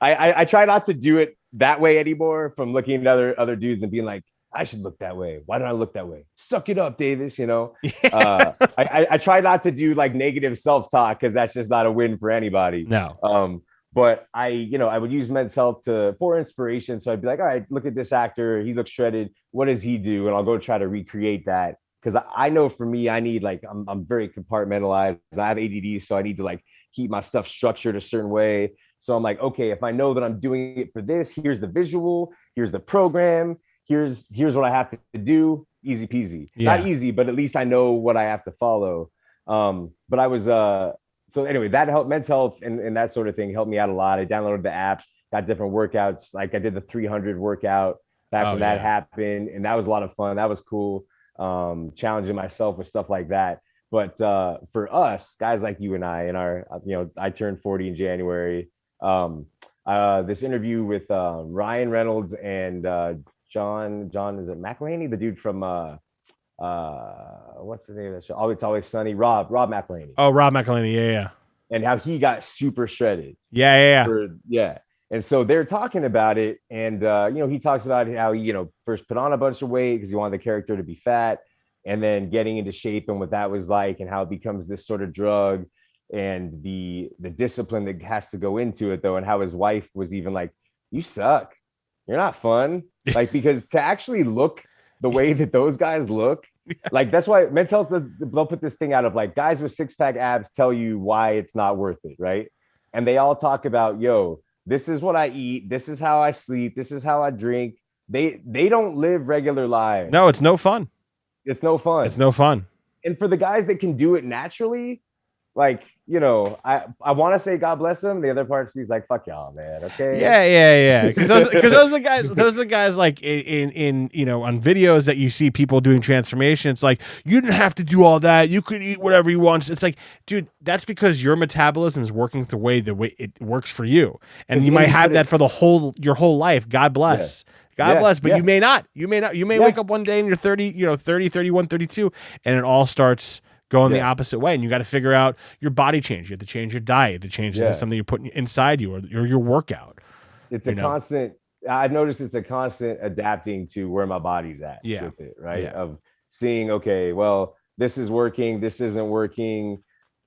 I try not to do it that way anymore, from looking at other dudes and being like, I should look that way. Why don't I look that way? Suck it up, Davis. I try not to do like negative self-talk, because that's just not a win for anybody. No. But I would use Men's Health for inspiration. So I'd be like, all right, look at this actor. He looks shredded. What does he do? And I'll go try to recreate that. Because I know for me, I need I'm very compartmentalized. I have ADD, so I need to like keep my stuff structured a certain way. So I'm like, okay, if I know that I'm doing it for this, here's the visual, here's the program, here's what I have to do. Easy peasy. Yeah. Not easy, but at least I know what I have to follow. But I was so anyway, that helped. Men's Health and that sort of thing helped me out a lot. I downloaded the app, got different workouts. Like I did the 300 workout back when that happened, and that was a lot of fun. That was cool. Challenging myself with stuff like that. But for us guys like you and I, and our, I turned 40 in January. This interview with Ryan Reynolds and John, is it McElhaney, the dude from what's the name of that show? It's Always Sunny. Rob McElhaney. Oh, Rob McElhaney. Yeah. And how he got super shredded. Yeah. And so they're talking about it, and he talks about how he first put on a bunch of weight because he wanted the character to be fat, and then getting into shape and what that was like, and how it becomes this sort of drug, and the discipline that has to go into it, though, and how his wife was even like, "You suck, you're not fun," like, because to actually look the way that those guys look, like, that's why Men's Health, they'll put this thing out of like, guys with 6-pack abs tell you why it's not worth it, right? And they all talk about, this is what I eat. This is how I sleep. This is how I drink. They don't live regular lives. No, it's no fun. It's no fun. It's no fun. And for the guys that can do it naturally, like, I want to say God bless them. The other part, he's like, fuck y'all, man. Okay. Yeah. Because those are the guys like in on videos that you see people doing transformation. It's like, you didn't have to do all that. You could eat whatever you want. It's like, dude, that's because your metabolism is working the way it works for you, and you might have that for your whole life. God bless. Yeah. God bless, but you may not. You may wake up one day and you're 30, 30, 31, 32, and it all starts going the opposite way, and you got to figure out your body change. You have to change your diet, to change something you're putting inside you, or your workout. It's a constant. I've noticed it's a constant adapting to where my body's at with it, right? Yeah. Of seeing, okay, well, this is working, this isn't working.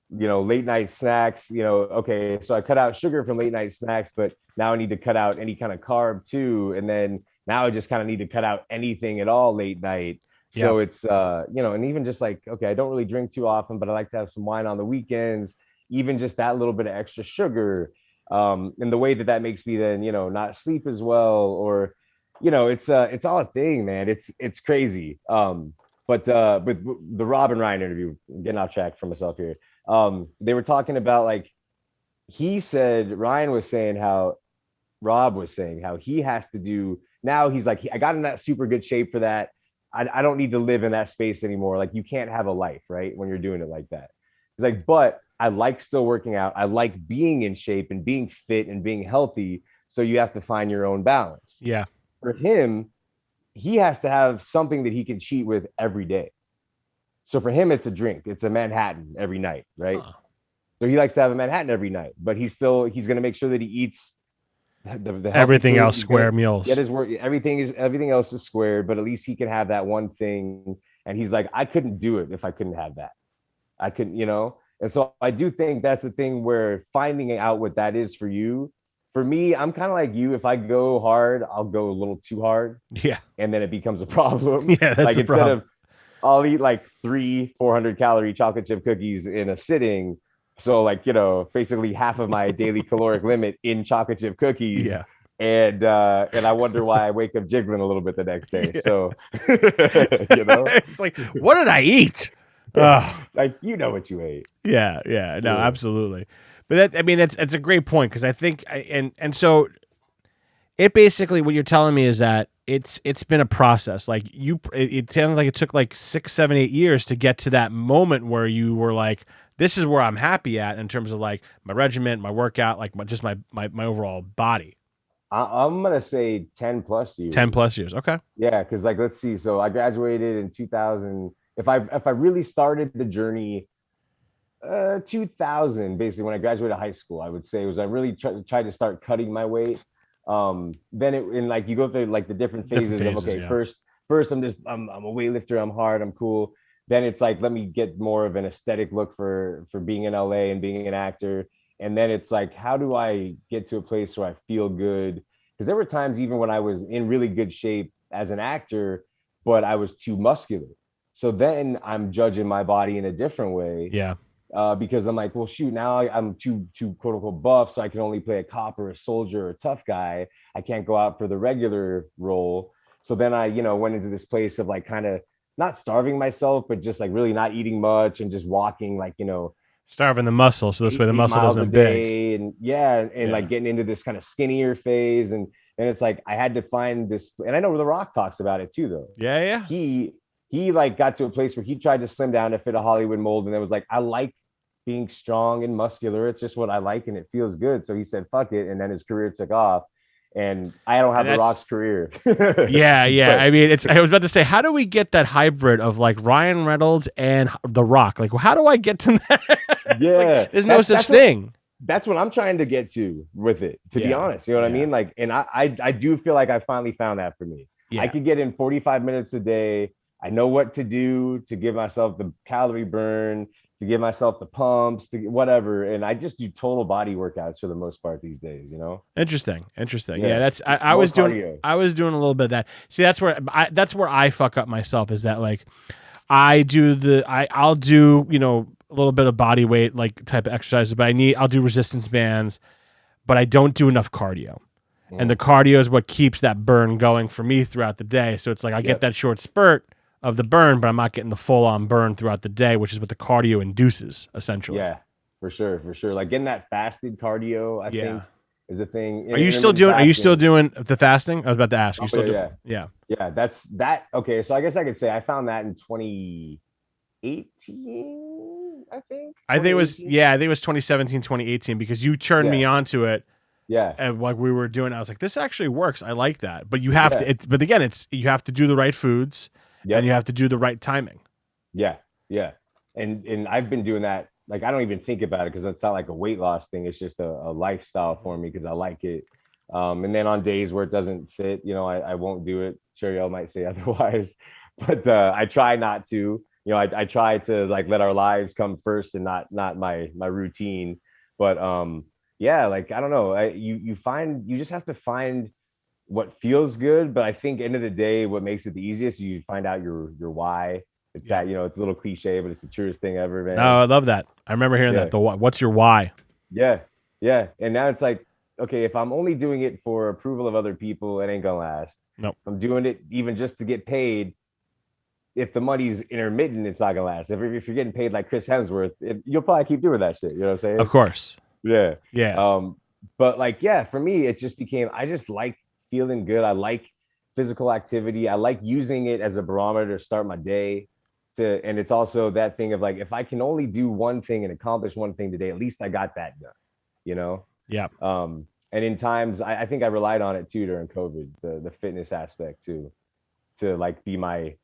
Late night snacks. Okay, so I cut out sugar from late night snacks, but now I need to cut out any kind of carb too, and then now I just kind of need to cut out anything at all late night. So it's, and even just like, okay, I don't really drink too often, but I like to have some wine on the weekends, even just that little bit of extra sugar. And the way that makes me then, not sleep as well, or, it's all a thing, man. It's crazy. But the Rob and Ryan interview, getting off track for myself here. They were talking about, like, Ryan was saying how Rob was saying how he has to do, now he's like, I got in that super good shape for that. I don't need to live in that space anymore. Like, you can't have a life, right, when you're doing it like that. He's like, but I like still working out. I like being in shape and being fit and being healthy. So you have to find your own balance. Yeah. For him, he has to have something that he can cheat with every day. So for him, it's a drink. It's a Manhattan every night, right? Huh. So he likes to have a Manhattan every night, but he's going to make sure that he eats the everything else square meals. Get his work. Everything else is squared, but at least he can have that one thing. And he's like, I couldn't do it if I couldn't have that. I couldn't, And so I do think that's the thing, where finding out what that is for you. For me, I'm kind of like you. If I go hard, I'll go a little too hard. Yeah. And then it becomes a problem. Yeah, that's like, a problem. Instead of, I'll eat like 400 calorie chocolate chip cookies in a sitting. So, like, basically half of my daily caloric limit in chocolate chip cookies. Yeah. And I wonder why I wake up jiggling a little bit the next day. Yeah. So, it's like, what did I eat? Like, what you ate. Yeah. No, absolutely. But that's a great point, because I think, and so it basically, what you're telling me is that it's been a process. Like it sounds like it took like 6, 7, 8 years to get to that moment where you were like, this is where I'm happy at in terms of like my regiment, my workout, like my overall body. I'm gonna say 10 plus years. 10 plus years. Okay. Yeah, because like let's see. So I graduated in 2000. If I really started the journey 2000, basically when I graduated high school, I would say was I really tried to start cutting my weight. Then it and like you go through like the different phases of okay, yeah. first I'm a weightlifter, I'm hard, I'm cool. Then it's like let me get more of an aesthetic look for being in LA and being an actor. And then it's like, how do I get to a place where I feel good? Because there were times even when I was in really good shape as an actor, but I was too muscular. So then I'm judging my body in a different way. Yeah. Because I'm like, well, shoot, now I'm too quote unquote buff, so I can only play a cop or a soldier or a tough guy. I can't go out for the regular role. So then I, went into this place of like kind of not starving myself, but just like really not eating much and just walking like, starving the muscle, so this way the muscle doesn't big. And like getting into this kind of skinnier phase, and it's like I had to find this. And I know The Rock talks about it too, though. Yeah. He like got to a place where he tried to slim down to fit a Hollywood mold, and it was like, I like being strong and muscular. It's just what I like, and it feels good. So he said, "Fuck it," and then his career took off. And I don't have The Rock's career. Yeah. But, I mean, I was about to say, how do we get that hybrid of like Ryan Reynolds and The Rock? Like, well, how do I get to that? Yeah, like, there's no such thing. That's what I'm trying to get to with it, to be honest. You know what I mean? Like, and I do feel like I finally found that for me. Yeah. I could get in 45 minutes a day. I know what to do to give myself the calorie burn, to give myself the pumps, to whatever. And I just do total body workouts for the most part these days, Interesting. Yeah, that's I was doing a little bit of that. See, that's where I fuck up myself, is that like I'll do a little bit of body weight like type of exercises, but I'll do resistance bands, but I don't do enough cardio. And the cardio is what keeps that burn going for me throughout the day. So it's like I get that short spurt of the burn, but I'm not getting the full-on burn throughout the day, which is what the cardio induces, essentially. Yeah, for sure. Like getting that fasted cardio, I think, is a thing. Are you still doing the fasting? I was about to ask. Yeah. That's that. Okay, so I guess I could say I found that in 2018. I think it was 2017, 2018, because you turned me onto it. Yeah. And like we were doing, I was like, this actually works. I like that. But you have to, but again, you have to do the right foods. Yep. And you have to do the right timing. Yeah. And I've been doing that. Like, I don't even think about it because it's not like a weight loss thing. It's just a lifestyle for me because I like it. And then on days where it doesn't fit, I won't do it. Sure, y'all might say otherwise, but I try not to. I try to like let our lives come first and not my routine. But like I don't know. You just have to find what feels good, but I think end of the day, what makes it the easiest, you find out your why. It's that, it's a little cliche, but it's the truest thing ever, man. No, I love that. I remember hearing that. What's your why? Yeah. And now it's like, okay, if I'm only doing it for approval of other people, it ain't gonna last. Nope. I'm doing it even just to get paid. If the money's intermittent, it's not gonna last. If you're getting paid like Chris Hemsworth, you'll probably keep doing that shit. You know what I'm saying? Of course. Yeah. But like, for me, it just became, I just like feeling good. I like physical activity. I like using it as a barometer to start my day. And it's also that thing of like, if I can only do one thing and accomplish one thing today, at least I got that done, Yeah. And in times, I think I relied on it too during COVID, the fitness aspect too, to like be my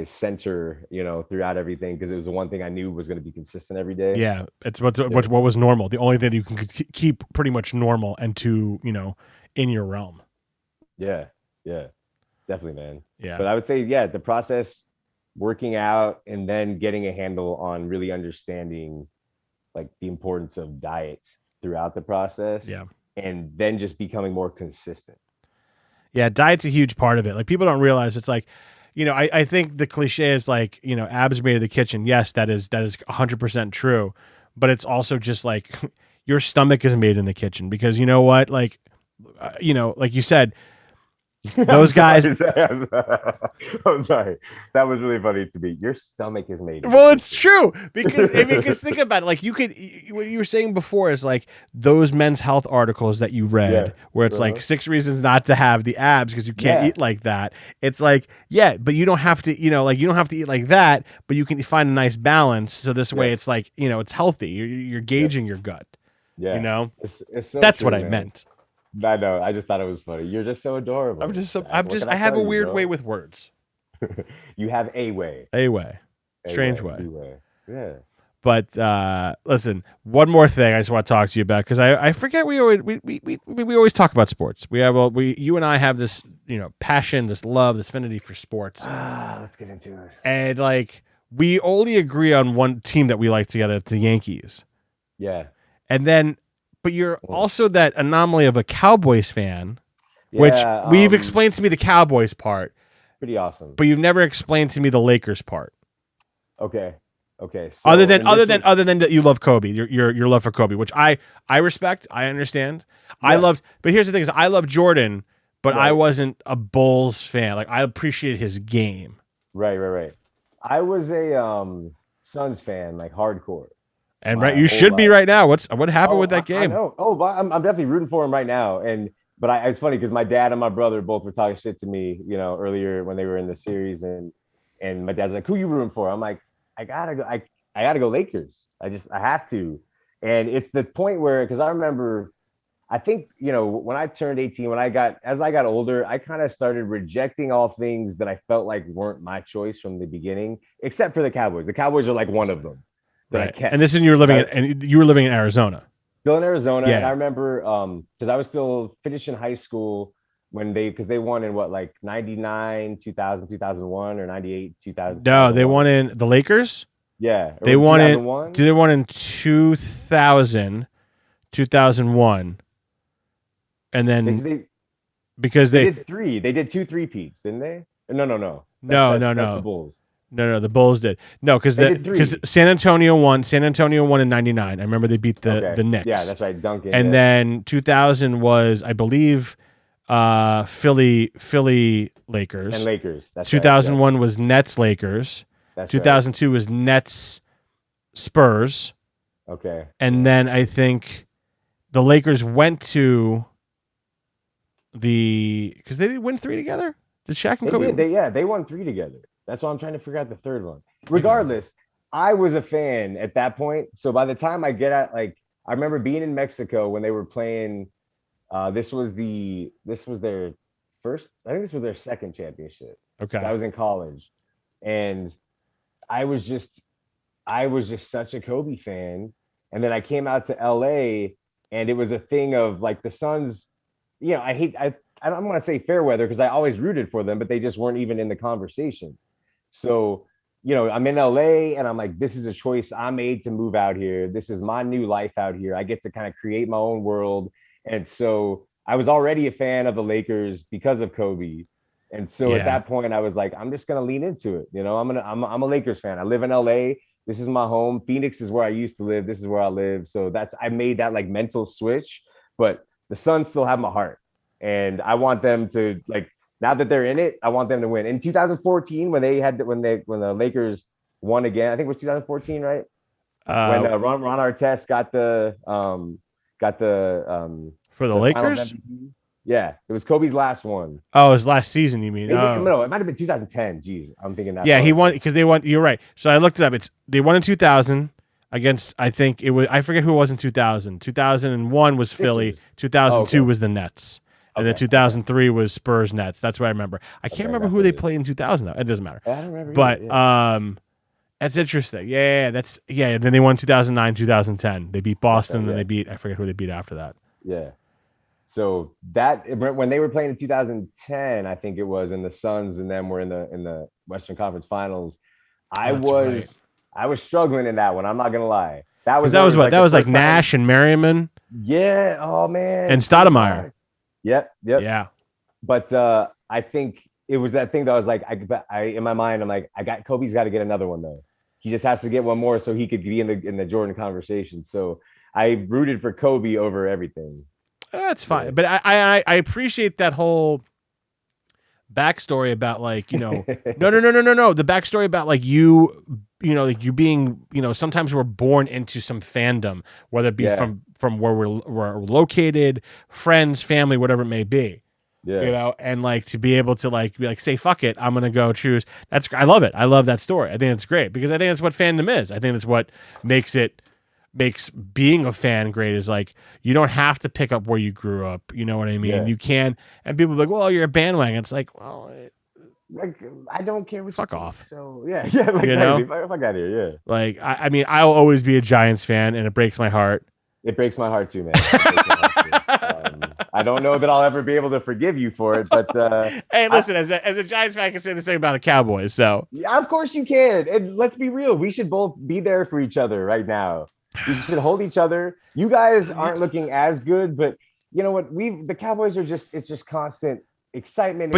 center, throughout everything, because it was the one thing I knew was going to be consistent every day. Yeah, it's what was normal. The only thing that you can keep pretty much normal and in your realm. Yeah, definitely, man. Yeah, but I would say, the process, working out, and then getting a handle on really understanding like the importance of diet throughout the process. Yeah, and then just becoming more consistent. Yeah, diet's a huge part of it. Like people don't realize it's like, I think the cliche is like, abs made in the kitchen. Yes, that is 100% true. But it's also just like your stomach is made in the kitchen, because you know what? Like, like you said, Those guys. I'm sorry. That was really funny to me. Your stomach is made. Well, it's true because think about it. Like what you were saying before is like those men's health articles that you read, where it's like 6 reasons not to have the abs because you can't eat like that. It's like, but you don't have to, you don't have to eat like that, but you can find a nice balance. So this way, it's like, it's healthy. You're gauging your gut. Yeah, it's so that's true, what I man. meant. I know. I just thought it was funny. You're just so adorable. I have a weird way with words. You have a way. Strange way. Yeah. But listen, one more thing I just want to talk to you about because I forget we always talk about sports. You and I have this passion, this love, this affinity for sports. Let's get into it. And like we only agree on one team that we like together, it's the Yankees. Yeah. And then, but you're also that anomaly of a Cowboys fan, which we've explained to me the Cowboys part. Pretty awesome. But you've never explained to me the Lakers part. Okay. So other than that you love Kobe, your love for Kobe, which I respect, I understand. Yeah. But here's the thing: is I love Jordan, but I wasn't a Bulls fan. Like I appreciate his game. Right. I was a Suns fan, like hardcore. And you should be right now. What happened with that game? I know. I'm definitely rooting for him right now. But it's funny because my dad and my brother both were talking shit to me, earlier when they were in the series, and my dad's like, "Who you rooting for?" I'm like, I gotta go Lakers. I have to. And it's the point where, because I remember, I think, when I turned 18, as I got older, I kind of started rejecting all things that I felt like weren't my choice from the beginning, except for the Cowboys. The Cowboys are like one of them. Right. And this is you were living in Arizona. Still in Arizona. Yeah. And I remember because I was still finishing high school because they won in 99, 2000, 2001 or 98, 2000. No, they won in the Lakers. Yeah. They won in 2000, 2001. And then because they did 3. They did 2 3-peats, didn't they? No. No. The Bulls. No, the Bulls did. No, because San Antonio won. San Antonio won in '99. I remember they beat the Knicks. Yeah, that's right, Duncan. And then 2000 was, I believe, Philly Lakers. And Lakers. That's 2001 was Nets Lakers. That's 2002 was Nets Spurs. Okay. And then I think the Lakers went to because they didn't win 3 together. Did Shaq and Kobe? They won 3 together. That's why I'm trying to figure out the third one. Regardless, I was a fan at that point. So by the time I get at I remember being in Mexico when they were playing. This was their first. I think this was their second championship. Okay. I was in college, and I was just such a Kobe fan. And then I came out to LA, and it was a thing of like the Suns. I don't want to say fair weather because I always rooted for them, but they just weren't even in the conversation. So, I'm in LA and I'm like, this is a choice I made to move out here. This is my new life out here. I get to kind of create my own world. And so I was already a fan of the Lakers because of Kobe. And so at that point I was like, I'm just going to lean into it. I'm a Lakers fan. I live in LA. This is my home. Phoenix is where I used to live. This is where I live. So I made that like mental switch, but the Suns still have my heart. And I want them to now that they're in it, I want them to win. In 2014, when the Lakers won again, I think it was 2014, right? When Ron Artest got the for the Lakers. Yeah, it was Kobe's last one. Oh, his last season, you mean? No, it might have been 2010. Jeez, I'm thinking that. Yeah, he won because they won. You're right. So I looked it up. They won in 2000 against. I think it was. I forget who it was in 2000. 2001 was Philly. 2002 was the Nets. And then 2003 was Spurs Nets. That's what I remember. I can't remember who they played in 2000 though. It doesn't matter. I don't remember. But that's interesting. Yeah. And then they won 2009, 2010. They beat Boston. Then they beat. I forget who they beat after that. Yeah. So when they were playing in 2010, I think it was, and the Suns and them were in the Western Conference Finals. I was struggling in that one. I'm not gonna lie. That was like Nash and Merriman. Yeah. Oh man. And Stoudemire. Yep. Yeah. But I think it was that thing that I was like, I in my mind, I'm like, Kobe's got to get another one though. He just has to get one more so he could be in the Jordan conversation. So I rooted for Kobe over everything. That's fine, but I appreciate that whole backstory about like, no. The backstory about like like you being, sometimes we're born into some fandom, whether it be from where we're located, friends, family, whatever it may be. Yeah. And like to be able to like be like, say, fuck it, I'm gonna go choose. I love it. I love that story. I think it's great because I think that's what fandom is. I think that's what makes being a fan great, is like you don't have to pick up where you grew up. You know what I mean? You can, and people are like, well, you're a bandwagon. It's like, well, like I don't care what fuck you off. So yeah, like fuck out of here. Yeah. Like I mean, I'll always be a Giants fan, and it breaks my heart. It breaks my heart too, man. I don't know that I'll ever be able to forgive you for it, but hey, listen, as a Giants fan, I can say the same about the Cowboys. So yeah, of course you can. And let's be real, we should both be there for each other right now. We should hold each other. You guys aren't looking as good, but you know what? The Cowboys are it's just constant excitement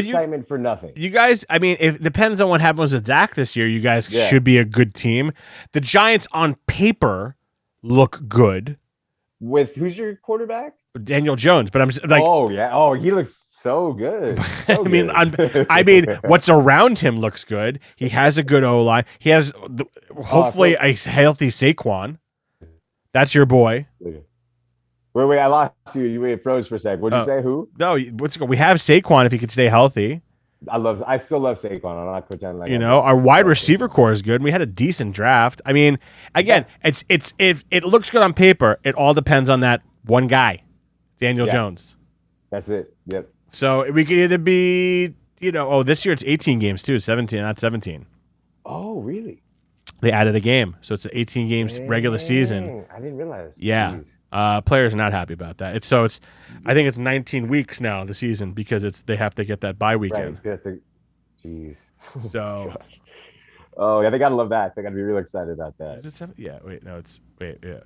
for nothing. You guys, I mean, it depends on what happens with Dak this year. You guys should be a good team. The Giants on paper look good. With who's your quarterback? Daniel Jones, but I'm like, oh yeah, he looks so good. So I mean, what's around him looks good. He has a good O-line. He has hopefully a healthy Saquon. That's your boy. Wait, I lost you. You froze for a sec. What did you say? Who? No, we have Saquon if he could stay healthy. I still love Saquon. I'm not pretending like our wide receiver core is good. And we had a decent draft. I mean, again, it looks good on paper. It all depends on that one guy, Daniel Jones. That's it. Yep. So we could either be, this year it's 18 games too, 17, not 17. Oh, really? They added a game, so it's 18 games regular season. I didn't realize. Yeah. Players are not happy about that. I think it's 19 weeks now the season because they have to get that bye weekend. Right. Jeez. So. Oh yeah, they gotta love that. They gotta be real excited about that. Is it 7? Yeah.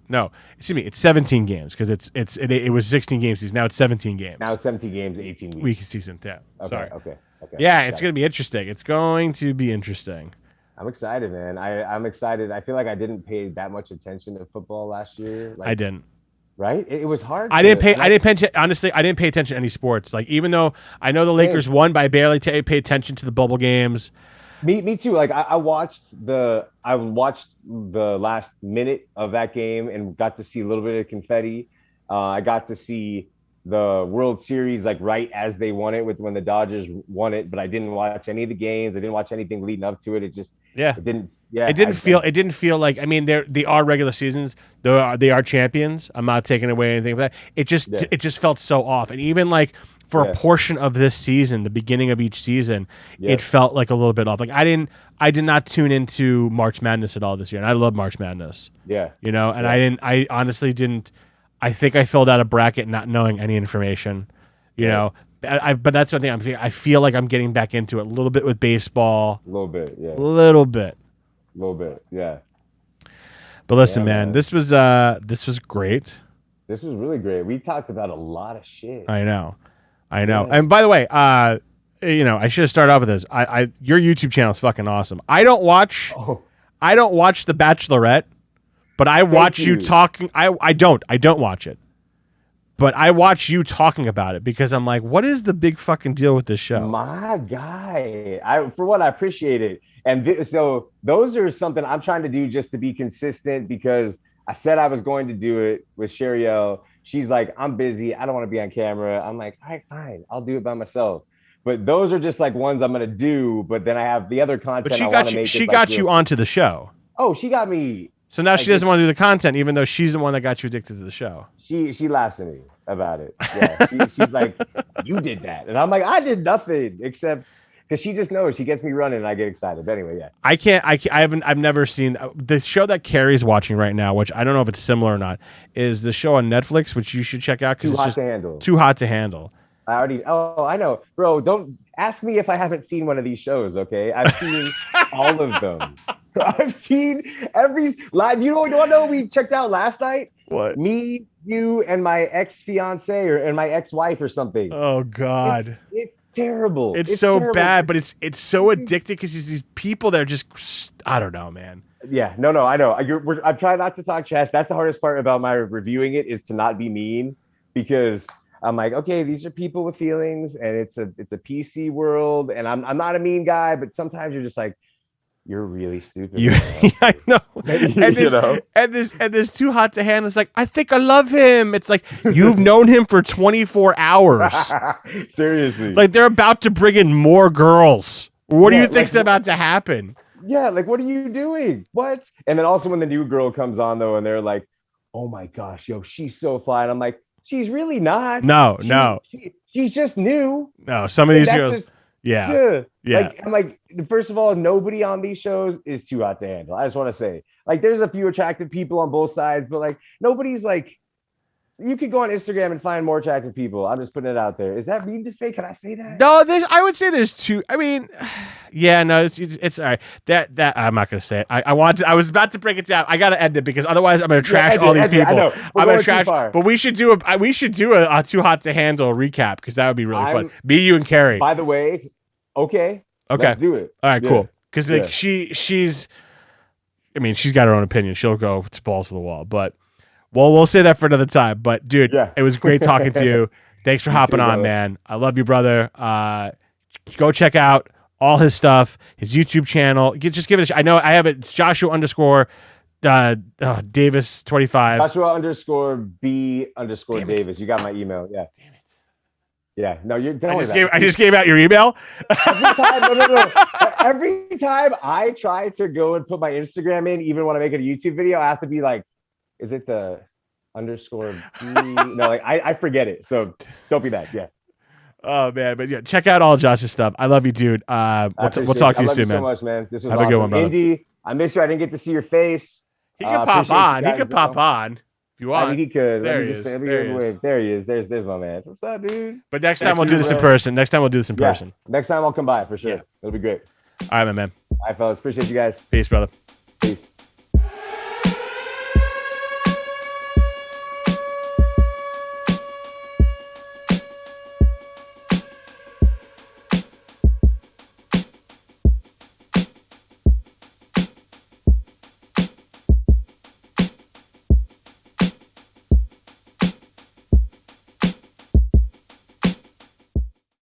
No. Excuse me. It's 17 games because it was 16 games season. Now it's 17 games. Now it's 17 games, 18 weeks. Week season. Yeah. Okay. Sorry. Okay. Yeah, it's gonna be interesting. It's going to be interesting. I'm excited, man. I'm excited. I feel like I didn't pay that much attention to football last year. I didn't. Right? It was hard. Honestly, I didn't pay attention to any sports. Like, even though I know the Lakers won, but I barely pay attention to the bubble games. Me too. Like I watched the last minute of that game and got to see a little bit of confetti. I got to see the World Series like right as they won it when the Dodgers won it, but I didn't watch any of the games. I didn't watch anything leading up to it. It didn't feel like, I mean, they are regular seasons. They are champions. I'm not taking away anything from that. It just felt so off. And even like for a portion of this season, the beginning of each season, it felt like a little bit off. Like I did not tune into March Madness at all this year. And I love March Madness. Yeah. I honestly didn't. I think I filled out a bracket not knowing any information, but that's one thing I feel like I'm getting back into it a little bit with baseball. A little bit, yeah. Little bit, yeah. But listen, man, this was great. This was really great. We talked about a lot of shit. I know. Yeah. And by the way, I should have started off with this. Your YouTube channel is fucking awesome. I don't watch The Bachelorette. But I watch you talking. I don't watch it. But I watch you talking about it because I'm like, what is the big fucking deal with this show? My guy. I appreciate it. And so those are something I'm trying to do just to be consistent because I said I was going to do it with Sheriel. She's like, I'm busy. I don't want to be on camera. I'm like, all right, fine. I'll do it by myself. But those are just like ones I'm going to do. But then I have the other content. But she got you onto the show. Oh, she got me. So now she doesn't want to do the content, even though she's the one that got you addicted to the show. She laughs at me about it. Yeah, she's like, you did that, and I'm like, I did nothing except because she just knows. She gets me running, and I get excited. But anyway, yeah. I've never seen the show that Carrie's watching right now, which I don't know if it's similar or not. Is the show on Netflix, which you should check out because it's just too hot to handle. I know, bro. Don't ask me if I haven't seen one of these shows. Okay, I've seen all of them. I've seen every live. You want to know what we checked out last night? What? Me, you, and my ex-fiance and my ex-wife or something. Oh God. It's terrible. It's so terrible. Bad, but it's so addictive because these people that are just, I don't know, man. Yeah, no, I know. I'm trying not to talk trash. That's the hardest part about my reviewing it is to not be mean because I'm like, okay, these are people with feelings, and it's a PC world, and I'm not a mean guy, but sometimes you're just like, you're really stupid. I know. And You know? this too hot to handle. It's like, I think I love him. It's like, you've known him for 24 hours. Seriously. Like, they're about to bring in more girls. What do you think's like, about to happen? Yeah, like, what are you doing? What? And then also when the new girl comes on though, and they're like, oh my gosh, yo, she's so fly. And I'm like, she's really not. No. She's just new. No, some of these girls. Yeah. Like, I'm like, first of all, nobody on these shows is too hot to handle. I just want to say, like, there's a few attractive people on both sides, but like, nobody's like, you could go on Instagram and find more attractive people. I'm just putting it out there. Is that mean to say? Can I say that? No, I would say there's two. I mean, yeah, no, it's all right. That I'm not gonna say it. I was about to break it down. I gotta end it because otherwise I'm gonna trash all these people. I know. I'm gonna trash. But we should do a too hot to handle recap because that would be really fun. Me, you, and Carrie. By the way, okay, let's do it. All right, cool. Because like she's, I mean, she's got her own opinion. She'll go to balls to the wall, but. Well, we'll say that for another time. But, dude, It was great talking to you. Thanks for hopping on, man. I love you, brother. Go check out all his stuff, his YouTube channel. Just give it I know I have it. It's Joshua _Davis 25. Joshua _B_ Davis. You got my email. Yeah. Damn it. Yeah. No, you're. I just gave out your email. No. Every time I try to go and put my Instagram in, even when I make a YouTube video, I have to be like, is it the _B? No, like I forget it. So don't be that. Yeah. Oh man, but yeah, check out all Josh's stuff. I love you, dude. We'll talk to you soon, man. So much, man. This was Have awesome. A good one, brother. Indy, I miss you. I didn't get to see your face. He can pop on. He can pop on if you want. I mean, he could. There he is. There he is. There's my man. What's up, dude? But next time we'll do this in person. Next person. Next time I'll come by for sure. Yeah. It'll be great. All right, my man. All right, fellas. Appreciate you guys. Peace, brother.